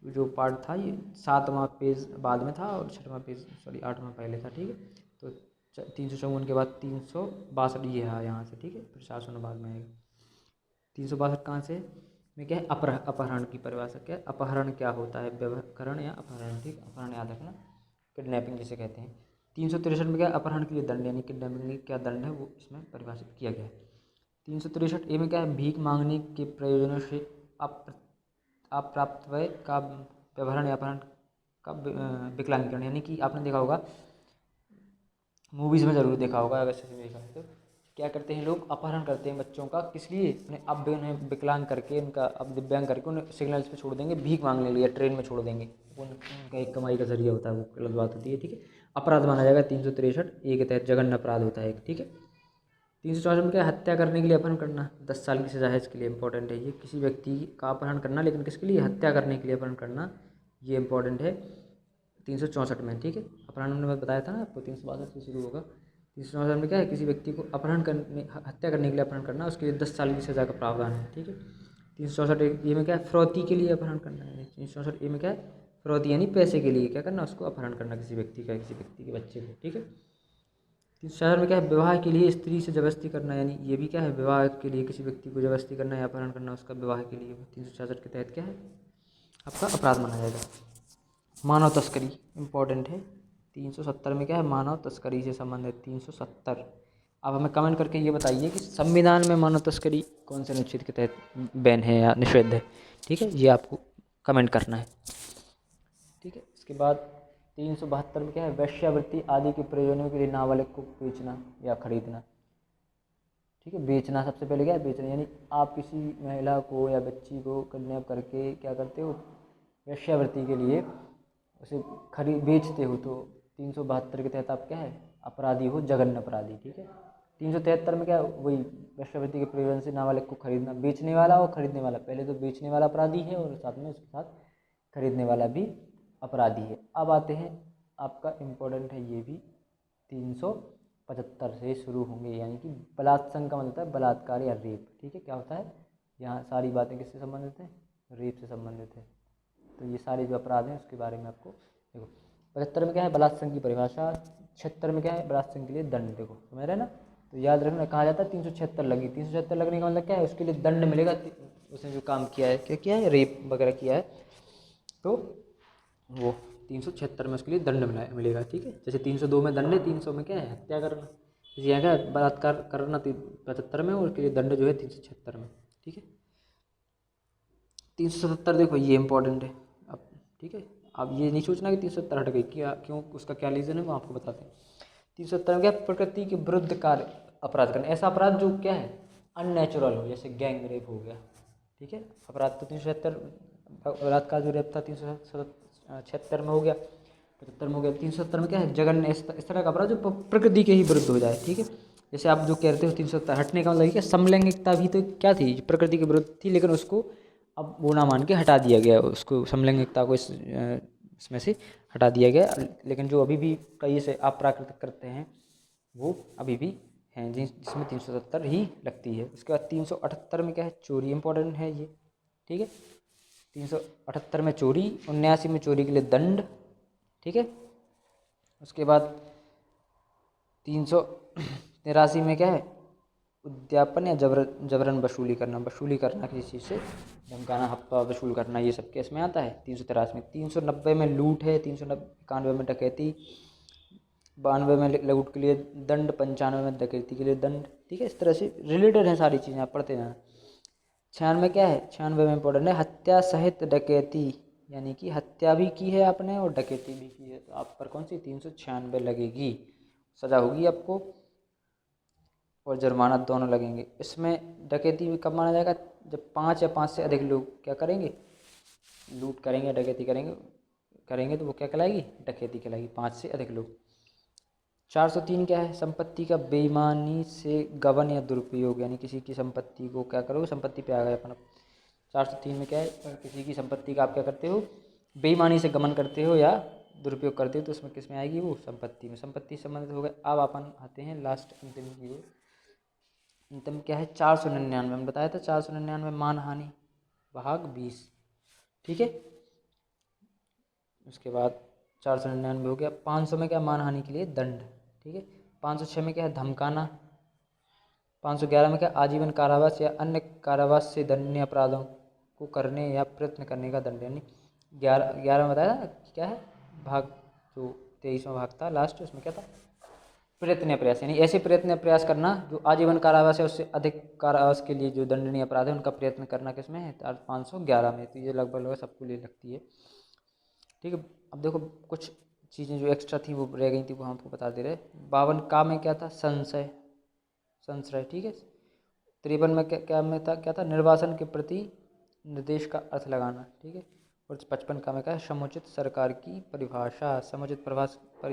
जो पार्ट था ये 7वां पेज बाद में था और 6वां पेज सॉरी 8वां पहले था, ठीक है। तो 354 के बाद 362 ये है यहाँ से, ठीक है, फिर 400 बाद में आएगा। 362 कहाँ से में क्या है, अपहरण की परिभाषा क्या है, अपहरण क्या होता है, व्यवकरण या अपहरण, ठीक, अपहरण याद रखना, किडनैपिंग जिसे कहते हैं। 363 में क्या है, अपहरण के लिए दंड, यानी किडनैपिंग के क्या दंड है वो इसमें परिभाषित किया गया है। 363A में क्या है, भीख मांगने के प्रयोजनों से अप्राप्त व्यय का व्यवहार या अपहरण का विकलांगीकरण, यानी कि आपने देखा होगा मूवीज़ में ज़रूर देखा होगा, अगर सच में देखा है तो क्या करते हैं लोग, अपहरण करते हैं बच्चों का, किस लिए, उन्हें विकलांग करके, उनका अब दिव्यांग करके उन्हें सिग्नल्स पे छोड़ देंगे, भीख मांगने के लिए ट्रेन में छोड़ देंगे, उनका एक कमाई का जरिया होता है, वो गलत बात होती है, ठीक है। अपराध माना जाएगा 363A के तहत, जघन्य अपराध होता है, ठीक है। 364 में क्या है, हत्या करने के लिए अपहरण करना, 10 साल की सजा है इसके लिए, इंपॉर्टेंट है ये, किसी व्यक्ति का अपहरण करना, लेकिन किसके लिए, हत्या करने के लिए अपहरण करना, ये इंपॉर्टेंट है 364 में, ठीक है। अपहरण हमने बताया था ना आपको, 362 से शुरू होगा। 364 में क्या है, किसी व्यक्ति को हत्या करने के लिए अपहरण करना, उसके लिए 10 साल की सजा का प्रावधान है, ठीक है। 364A में क्या है, फिरौती के लिए अपहरण करना है, 364A में क्या है, फिरौती यानी पैसे के लिए क्या करना, उसको अपहरण करना, किसी व्यक्ति के बच्चे को, ठीक है। 364 में क्या है, विवाह के लिए स्त्री से जबरदस्ती करना, यानी ये भी क्या है, विवाह के लिए किसी व्यक्ति को जबरदस्ती करना या अपहरण करना उसका विवाह के लिए, 366 के तहत क्या है आपका अपराध माना जाएगा। मानव तस्करी इंपॉर्टेंट है, 370 में क्या है, मानव तस्करी से संबंधित 370। अब हमें कमेंट करके ये बताइए कि संविधान में मानव तस्करी कौन से अनुच्छेद के तहत बैन है या निषिद्ध है, ठीक है, ये आपको कमेंट करना है, ठीक है। इसके बाद 372 में क्या है, वेश्यावृत्ति आदि के प्रयोजनों के लिए नाबालिग को बेचना या खरीदना, ठीक है। बेचना सबसे पहले क्या है, बेचना यानी आप किसी महिला को या बच्ची को किडनैप करके क्या करते हो, वेश्यावृत्ति के लिए उसे बेचते हो, तो 372 के तहत आप क्या है अपराधी हो, जघन्य अपराधी, ठीक है। 373 में क्या है, वही वेश्यावृत्ति के प्रयोजन से नाबालिग को खरीदना, बेचने वाला और खरीदने वाला, पहले तो बेचने वाला अपराधी है और साथ में उसके साथ खरीदने वाला भी अपराधी है। अब आते हैं आपका इम्पोर्टेंट है ये भी 375 से शुरू होंगे, यानी कि बलात्संग का मतलब होता है बलात्कार या रेप, ठीक है। क्या होता है, यहाँ सारी बातें किससे संबंधित हैं, रेप से संबंधित है। तो ये सारे जो अपराध हैं उसके बारे में आपको देखो। 75 में क्या है, बलात्संग की परिभाषा। 76 में क्या है, बलात्संग के लिए दंड, देखो समझ रहे हैं ना, तो याद रखना, कहा जाता है 376 लगी, 376 लगने का मतलब क्या है, उसके लिए दंड मिलेगा, उसने जो काम किया है, क्या किया है, रेप वगैरह किया है, तो वो 376 में उसके लिए दंड मिलेगा, ठीक है। जैसे 302 में दंड है, 300 में क्या है, हत्या करना, जैसे यहाँ क्या है, बलात्कार करना 75 में, और उसके लिए दंड जो है 376 में, ठीक है। 377 देखो ये इंपॉर्टेंट है अब, ठीक है। अब ये नहीं सोचना कि 370 हट गई, क्या क्यों, उसका क्या रीज़न है वो आपको बताते हैं। 370 में क्या, प्रकृति के विरुद्ध कार्य अपराध करना, ऐसा अपराध जो क्या है अननेचुरल हो, जैसे गैंग रेप हो गया, ठीक है। अपराध तो 376 बलात्कार जो रेप था 376 में हो गया, 75 में हो गया। 370 में क्या है, जघन्य, इस तरह का अपराध जो प्रकृति के ही विरुद्ध हो जाए, ठीक है। जैसे आप जो कहते हो 370 हटने का मतलब क्या, समलैंगिकता भी तो क्या थी, प्रकृति के विरुद्ध थी, लेकिन उसको अब वो ना मान के हटा दिया गया, उसको समलैंगिकता को इसमें से हटा दिया गया, लेकिन जो अभी भी कई से अप्राकृतिक करते हैं वो अभी भी हैं, जिसमें 370 ही लगती है। उसके बाद 378 में क्या है, चोरी इंपॉर्टेंट है ये, ठीक है। 378 में चोरी, 79 में चोरी के लिए दंड, ठीक है। उसके बाद 83 में क्या है, उद्यापन या जबरन वसूली करना किसी चीज़ से, धमकाना, हफ्ता वसूल करना, ये सब केस में आता है 383 में। 390 में लूट है, 391 में डकैती, 92 में लूट के लिए दंड, 95 में डकैती के लिए दंड। ठीक है, इस तरह से रिलेटेड है सारी चीज़ें, आप पढ़ते जाना। 96 क्या है, 96 में इंपॉर्टेंट है हत्या सहित डकैती, यानी कि हत्या भी की है आपने और डकैती भी की है, तो आप पर कौन सी 396 लगेगी, सज़ा होगी आपको और जुर्माना दोनों लगेंगे। इसमें डकैती भी कब माना जाएगा, जब 5 या 5 से अधिक लोग क्या करेंगे, लूट करेंगे, डकैती करेंगे तो वो क्या कहलाएगी, डकैती कहलाएगी, 5 से अधिक लोग। 403 क्या है, संपत्ति का बेईमानी से गबन या दुरुपयोग, यानी किसी की संपत्ति को क्या करोगे, संपत्ति पे आ गए अपन। 403 में क्या है, किसी की संपत्ति का आप क्या करते हो, बेईमानी से गमन करते हो या दुरुपयोग करते हो, तो उसमें किस में आएगी, वो संपत्ति में, संपत्ति संबंधित हो गए। अब अपन आते हैं लास्ट अंतिम की ओर। अंतिम क्या है, 499 में बताया था, 499 मानहानि भाग 20। ठीक है, उसके बाद 499 हो गया। 500 में क्या, मानहानि के लिए दंड। ठीक है, 506 में क्या है, धमकाना। 511 में क्या, आजीवन कारावास या अन्य कारावास से दंडनीय अपराधों को करने या प्रयत्न करने का दंड, यानी 11 में बताया था क्या है, भाग जो 23वां भाग था लास्ट, उसमें क्या था, प्रयत्न या प्रयास, यानी ऐसे प्रयत्न या प्रयास करना जो आजीवन कारावास है उससे अधिक कारावास के लिए जो दंडनीय अपराध है उनका प्रयत्न करना किसमें है, 511 में। तो ये लगभग सबको ले लगती है। ठीक है, अब देखो कुछ चीज़ें जो एक्स्ट्रा थी वो रह गई थी, वो हम आपको बता दे रहे। 52 का में क्या था, संशय। ठीक है, 53 में क्या में था, क्या था, निर्वासन के प्रति निर्देश का अर्थ लगाना। ठीक है, और 55 का में क्या है, समुचित सरकार की परिभाषा, समुचित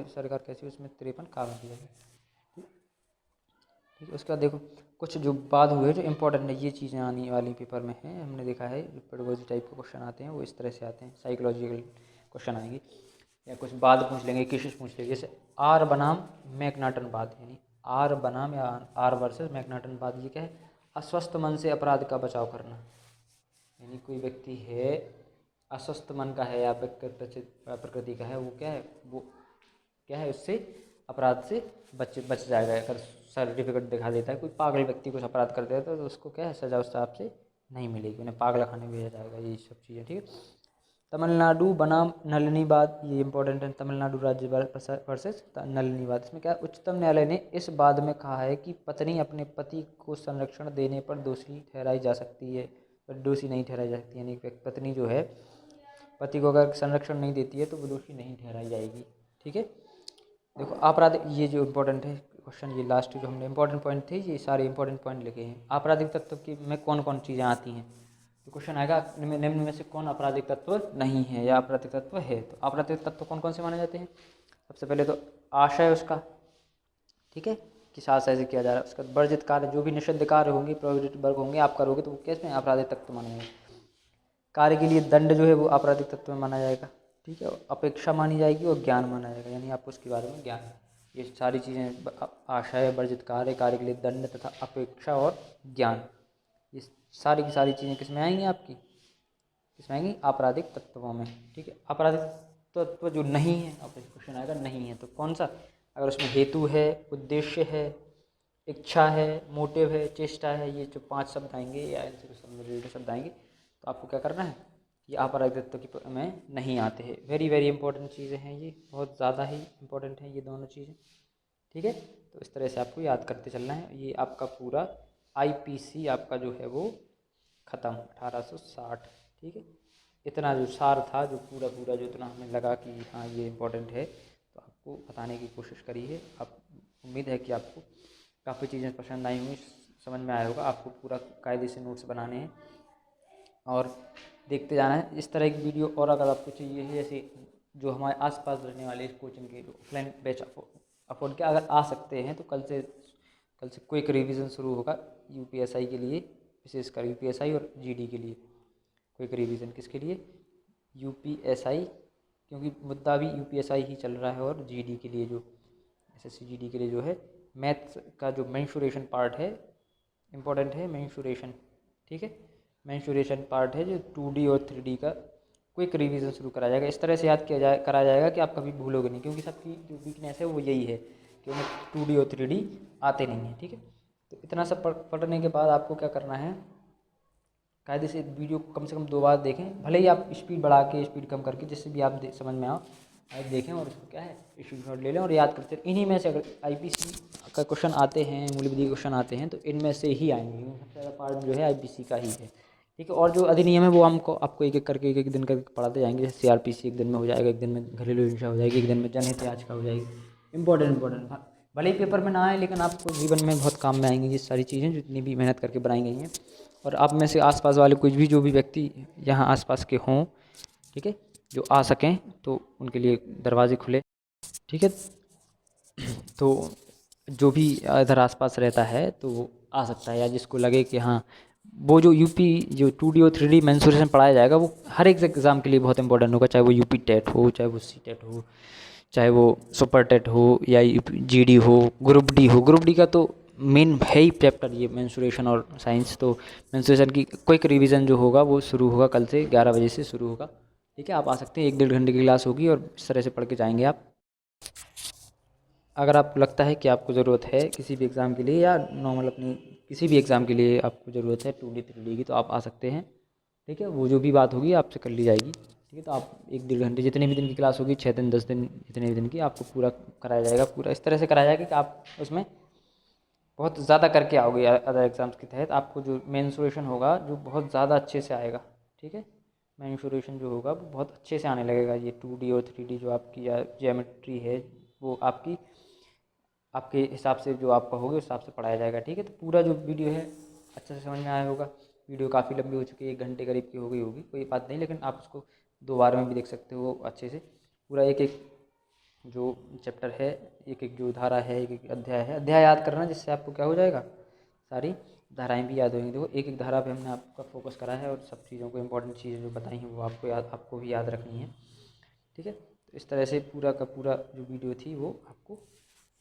सरकार कैसी, उसमें 53 का में दिया गया। ठीक है, उसके बाद देखो कुछ जो बाद हुए जो इंपॉर्टेंट है, ये चीज़ें आने वाली पेपर में हैं, हमने देखा है जो पेडागोजी टाइप के क्वेश्चन आते हैं वो इस तरह से आते हैं, साइकोलॉजिकल क्वेश्चन आएंगे या कुछ बाद पूछ लेंगे, केसेस पूछ लेंगे। जैसे आर बनाम मैकनाटनवाद, यानी आर बनाम या आर वर्सेस मैकनाटनवाद, ये क्या है, अस्वस्थ मन से अपराध का बचाव करना, यानी कोई व्यक्ति है अस्वस्थ मन का है या प्रकृति का है, वो क्या है, वो क्या है, उससे अपराध से बच जाएगा। अगर सर्टिफिकेट दिखा देता है, कोई पागल व्यक्ति कुछ अपराध कर देता है तो उसको क्या है, सज़ा उस हिसाब से नहीं मिलेगी, उन्हें पागल खाने भेजा जाएगा, ये सब चीज़ें। ठीक है, तमिलनाडु बनाम नलिनीवाद, ये इंपॉर्टेंट है, तमिलनाडु राज्य वर्सेस नलिनीवाद। इसमें क्या है, उच्चतम न्यायालय ने इस बात में कहा है कि पत्नी अपने पति को संरक्षण देने पर दोषी ठहराई जा सकती है, पर दोषी नहीं ठहराई जा सकती, यानी पत्नी जो है पति को अगर संरक्षण नहीं देती है तो वो दोषी नहीं ठहराई जाएगी। ठीक है, देखो आपराधिक, ये जो इम्पोर्टेंट है क्वेश्चन, ये लास्ट जो हमने इंपॉर्टेंट पॉइंट थे, ये सारे इंपॉर्टेंट पॉइंट लिखे हैं। आपराधिक तत्व की में कौन कौन चीज़ें आती हैं, तो क्वेश्चन आएगा निम्न में से कौन आपराधिक तत्व नहीं है या आपराधिक तत्व है। तो आपराधिक तत्व कौन कौन से माने जाते हैं, सबसे पहले तो आशय उसका, ठीक है, किस आशय से किया जा रहा है। उसका वर्जित कार्य, जो भी निषिद्ध कार्य होंगे, प्रोहिबिटेड वर्क होंगे, आप करोगे तो वो केस में आपराधिक तत्व माना जाएगा। कार्य के लिए दंड जो है वो आपराधिक तत्व में माना जाएगा। ठीक है, अपेक्षा मानी जाएगी और ज्ञान माना जाएगा, यानी आपको उसके बारे में ज्ञान, ये सारी चीज़ें आशय, वर्जित कार्य, कार्य के लिए दंड तथा अपेक्षा और ज्ञान, ये सारी की सारी चीज़ें किस में आएंगी, आपकी किस में आएंगी, आपराधिक तत्वों में। ठीक है, आपराधिक तत्व जो नहीं है, आपका क्वेश्चन आएगा नहीं है तो कौन सा, अगर उसमें हेतु है, उद्देश्य है, इच्छा है, मोटिव है, चेष्टा है, ये जो 5 शब्द आएंगे या इनसे कुछ रिलेटेड शब्द आएंगे तो आपको क्या करना है, ये आपराधिक तत्व की में नहीं आते हैं। वेरी वेरी इंपॉर्टेंट चीज़ें हैं ये, बहुत ज़्यादा ही इंपॉर्टेंट हैं ये दोनों चीज़ें। ठीक है, तो इस तरह से आपको याद करते चलना है। ये आपका पूरा आईपीसी आपका जो है वो ख़त्म 1860। ठीक है, इतना जो सार था, जो पूरा पूरा जो इतना हमें लगा कि हाँ ये इम्पोर्टेंट है, तो आपको बताने की कोशिश करी है। आप उम्मीद है कि आपको काफ़ी चीज़ें पसंद आई हुई, समझ में आया होगा। आपको पूरा कायदे से नोट्स बनाने हैं और देखते जाना है इस तरह की वीडियो। और अगर आपको चाहिए है जैसे जो हमारे आसपास रहने वाले कोचिंग के ऑफलाइन बैच अफोर्ड के अगर आ सकते हैं तो कल से क्विक रिवीजन शुरू होगा यूपीएसआई के लिए, विशेषकर यूपीएसआई और जीडी के लिए। क्विक रिवीजन किसके लिए, यूपीएसआई, क्योंकि मुद्दा भी यूपीएसआई ही चल रहा है, और जीडी के लिए जो एसएससी जीडी के लिए जो है मैथ्स का जो मेंशुरेशन पार्ट है इम्पोर्टेंट है, मेंशुरेशन। ठीक है, मेंशुरेशन पार्ट है जो 2D और 3D का क्विक रिवीजन शुरू करा जाएगा। इस तरह से याद करा जाएगा कि आप कभी भूलोगे नहीं, क्योंकि सबकी जो वीकनेस है वो यही है कि उन्हें 2D और 3D आते नहीं हैं, ठीक है। तो इतना सब पढ़ने के बाद आपको क्या करना है, कायदे से वीडियो को कम से कम 2 बार देखें, भले ही आप स्पीड बढ़ा के स्पीड कम करके जिससे भी आप समझ में आप देखें और उसको क्या है स्क्रीनशॉट ले लें और याद करते रहें। इन्हीं में से अगर IPC का क्वेश्चन आते हैं, मूल विधि क्वेश्चन आते हैं तो इनमें से ही आएंगे, सबसे ज़्यादा पार्ट जो है IPC का ही है, ठीक है। और जो अधिनियम है वो हमको आपको एक एक करके एक दिन करके पढ़ाते जाएंगे। जैसे CRPC एक दिन में हो जाएगा, एक दिन में घरेलू हिंसा हो जाएगी, एक दिन में जनहित याचिका हो जाएगी। इंपॉर्टेंट भले ही पेपर में ना आए लेकिन आपको जीवन में बहुत काम में आएंगी ये सारी चीज़ें जितनी भी मेहनत करके बनाई गई हैं। और आप में से आसपास वाले कुछ भी जो भी व्यक्ति यहाँ आसपास के हों, ठीक है, जो आ सकें तो उनके लिए दरवाजे खुले, ठीक है। तो जो भी इधर आसपास रहता है तो वो आ सकता है, या जिसको लगे कि हाँ वो जो यूपी जो 2D और 3D मेंसुरेशन पढ़ाया जाएगा वो हर एक एग्ज़ाम के लिए बहुत इंपॉर्टेंट होगा, चाहे वो यूपी टेट हो, चाहे वो CTET हो, चाहे वो सुपर टेट हो, या GD हो, ग्रुप डी हो। ग्रुप डी का तो मेन है ही चैप्टर ये मेंसुरेशन और साइंस। तो मेंसुरेशन की क्विक रिवीजन जो होगा वो शुरू होगा कल से 11 बजे से शुरू होगा, ठीक है। आप आ सकते हैं, 1 डेढ़ घंटे की क्लास होगी और इस तरह से पढ़ के जाएंगे आप। अगर आपको लगता है कि आपको ज़रूरत है किसी भी एग्ज़ाम के लिए या नॉर्मल अपनी किसी भी एग्ज़ाम के लिए आपको ज़रूरत है 2D 3D की, तो आप आ सकते हैं, ठीक है। वो जो भी बात होगी आपसे कर ली जाएगी, ठीक है। तो आप 1 डेढ़ घंटे जितने भी दिन की क्लास होगी, 6 दिन 10 दिन जितने भी दिन की, आपको पूरा कराया जाएगा। पूरा इस तरह से कराया जाएगा कि आप उसमें बहुत ज़्यादा करके आओगे। अदर एग्ज़ाम्स के तहत आपको जो मेंसुरेशन होगा जो बहुत ज़्यादा अच्छे से आएगा, ठीक है। मेंसुरेशन जो होगा वो बहुत अच्छे से आने लगेगा। ये 2D और 3D जो आपकी ज्योमेट्री है वो आपके हिसाब से जो आपका होगा उस हिसाब से पढ़ाया जाएगा, ठीक है। तो पूरा जो वीडियो है अच्छे से समझ में आया होगा। वीडियो काफ़ी लंबी हो चुकी है, 1 घंटे करीब की हो गई होगी, कोई बात नहीं, लेकिन आप उसको 2 बार में भी देख सकते हो अच्छे से। पूरा एक एक जो चैप्टर है, एक एक जो धारा है, एक एक अध्याय है, अध्याय याद करना जिससे आपको क्या हो जाएगा, सारी धाराएं भी याद होंगी। देखो एक एक धारा पे हमने आपका फोकस करा है और सब चीज़ों को इंपॉर्टेंट चीज़ें जो बताई हैं वो आपको भी याद रखनी है, ठीक है। तो इस तरह से पूरा का पूरा जो वीडियो थी वो आपको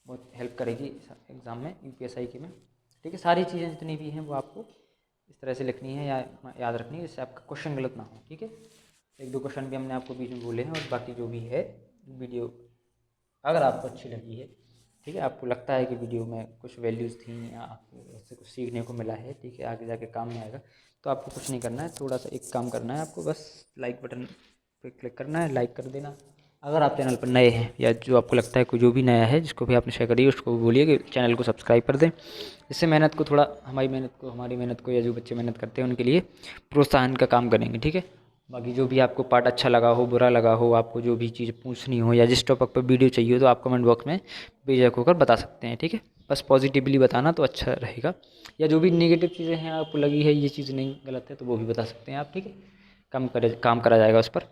बहुत हेल्प करेगी एग्ज़ाम में, UPSI के में, ठीक है। सारी चीज़ें जितनी भी हैं वो आपको इस तरह से लिखनी है या याद रखनी है जिससे आपका क्वेश्चन गलत ना हो, ठीक है। 1-2 क्वेश्चन भी हमने आपको बीच में बोले हैं और बाकी जो भी है वीडियो अगर आपको अच्छी लगी है, ठीक है, आपको लगता है कि वीडियो में कुछ वैल्यूज़ थी या आपको उससे कुछ सीखने को मिला है, ठीक है, आगे जाके काम में आएगा, तो आपको कुछ नहीं करना है, थोड़ा सा एक काम करना है आपको, बस लाइक बटन पे क्लिक करना है, लाइक कर देना। अगर आप चैनल पर नए हैं या जो आपको लगता है कोई जो भी नया है जिसको भी आपने शेयर करी उसको बोलिए कि चैनल को सब्सक्राइब कर दें। इससे मेहनत को थोड़ा हमारी मेहनत को या जो बच्चे मेहनत करते हैं उनके लिए प्रोत्साहन का काम करेंगे, ठीक है। बाकी जो भी आपको पार्ट अच्छा लगा हो, बुरा लगा हो, आपको जो भी चीज़ पूछनी हो या जिस टॉपिक पर वीडियो चाहिए हो तो आप कमेंट बॉक्स में बेझिझक होकर बता सकते हैं, ठीक है। बस पॉजिटिवली बताना तो अच्छा रहेगा, या जो भी नेगेटिव चीज़ें हैं आपको लगी है ये चीज़ नहीं गलत है तो वो भी बता सकते हैं आप, ठीक है। काम करा जाएगा उस पर,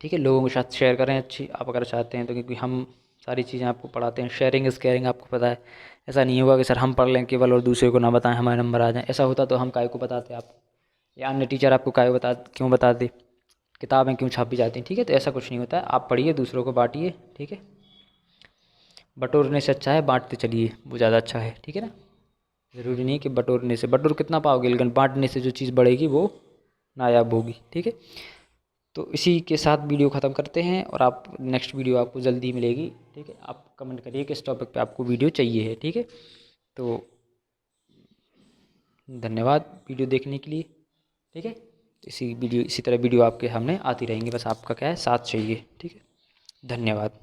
ठीक है। लोगों के साथ शेयर करें अच्छी, आप अगर चाहते हैं तो, क्योंकि हम सारी चीज़ें आपको पढ़ाते हैं, शेयरिंग इज़ केयरिंग, आपको पता है। ऐसा नहीं होगा कि सर हम पढ़ लें केवल और दूसरे को ना बताएं, हमारे नंबर आ जाएं। ऐसा होता तो हम काहे को बताते आप, या अन्य टीचर आपको क्यों बताते, किताबें क्यों छापी जाती हैं, ठीक है। तो ऐसा कुछ नहीं होता है, आप पढ़िए, दूसरों को बांटिए, ठीक है। बटोरने से अच्छा है बांटते चलिए, वो ज़्यादा अच्छा है, ठीक है ना। ज़रूरी नहीं कि बटोर कितना पाओगे, लेकिन बांटने से जो चीज़ बढ़ेगी वो नायाब होगी, ठीक है। तो इसी के साथ वीडियो ख़त्म करते हैं और आप नेक्स्ट वीडियो आपको जल्दी मिलेगी, ठीक है। आप कमेंट करिए किस टॉपिक पे आपको वीडियो चाहिए है, ठीक है। तो धन्यवाद वीडियो देखने के लिए, ठीक है। इसी तरह वीडियो आपके सामने आती रहेंगी, बस आपका क्या है साथ चाहिए, ठीक है। धन्यवाद।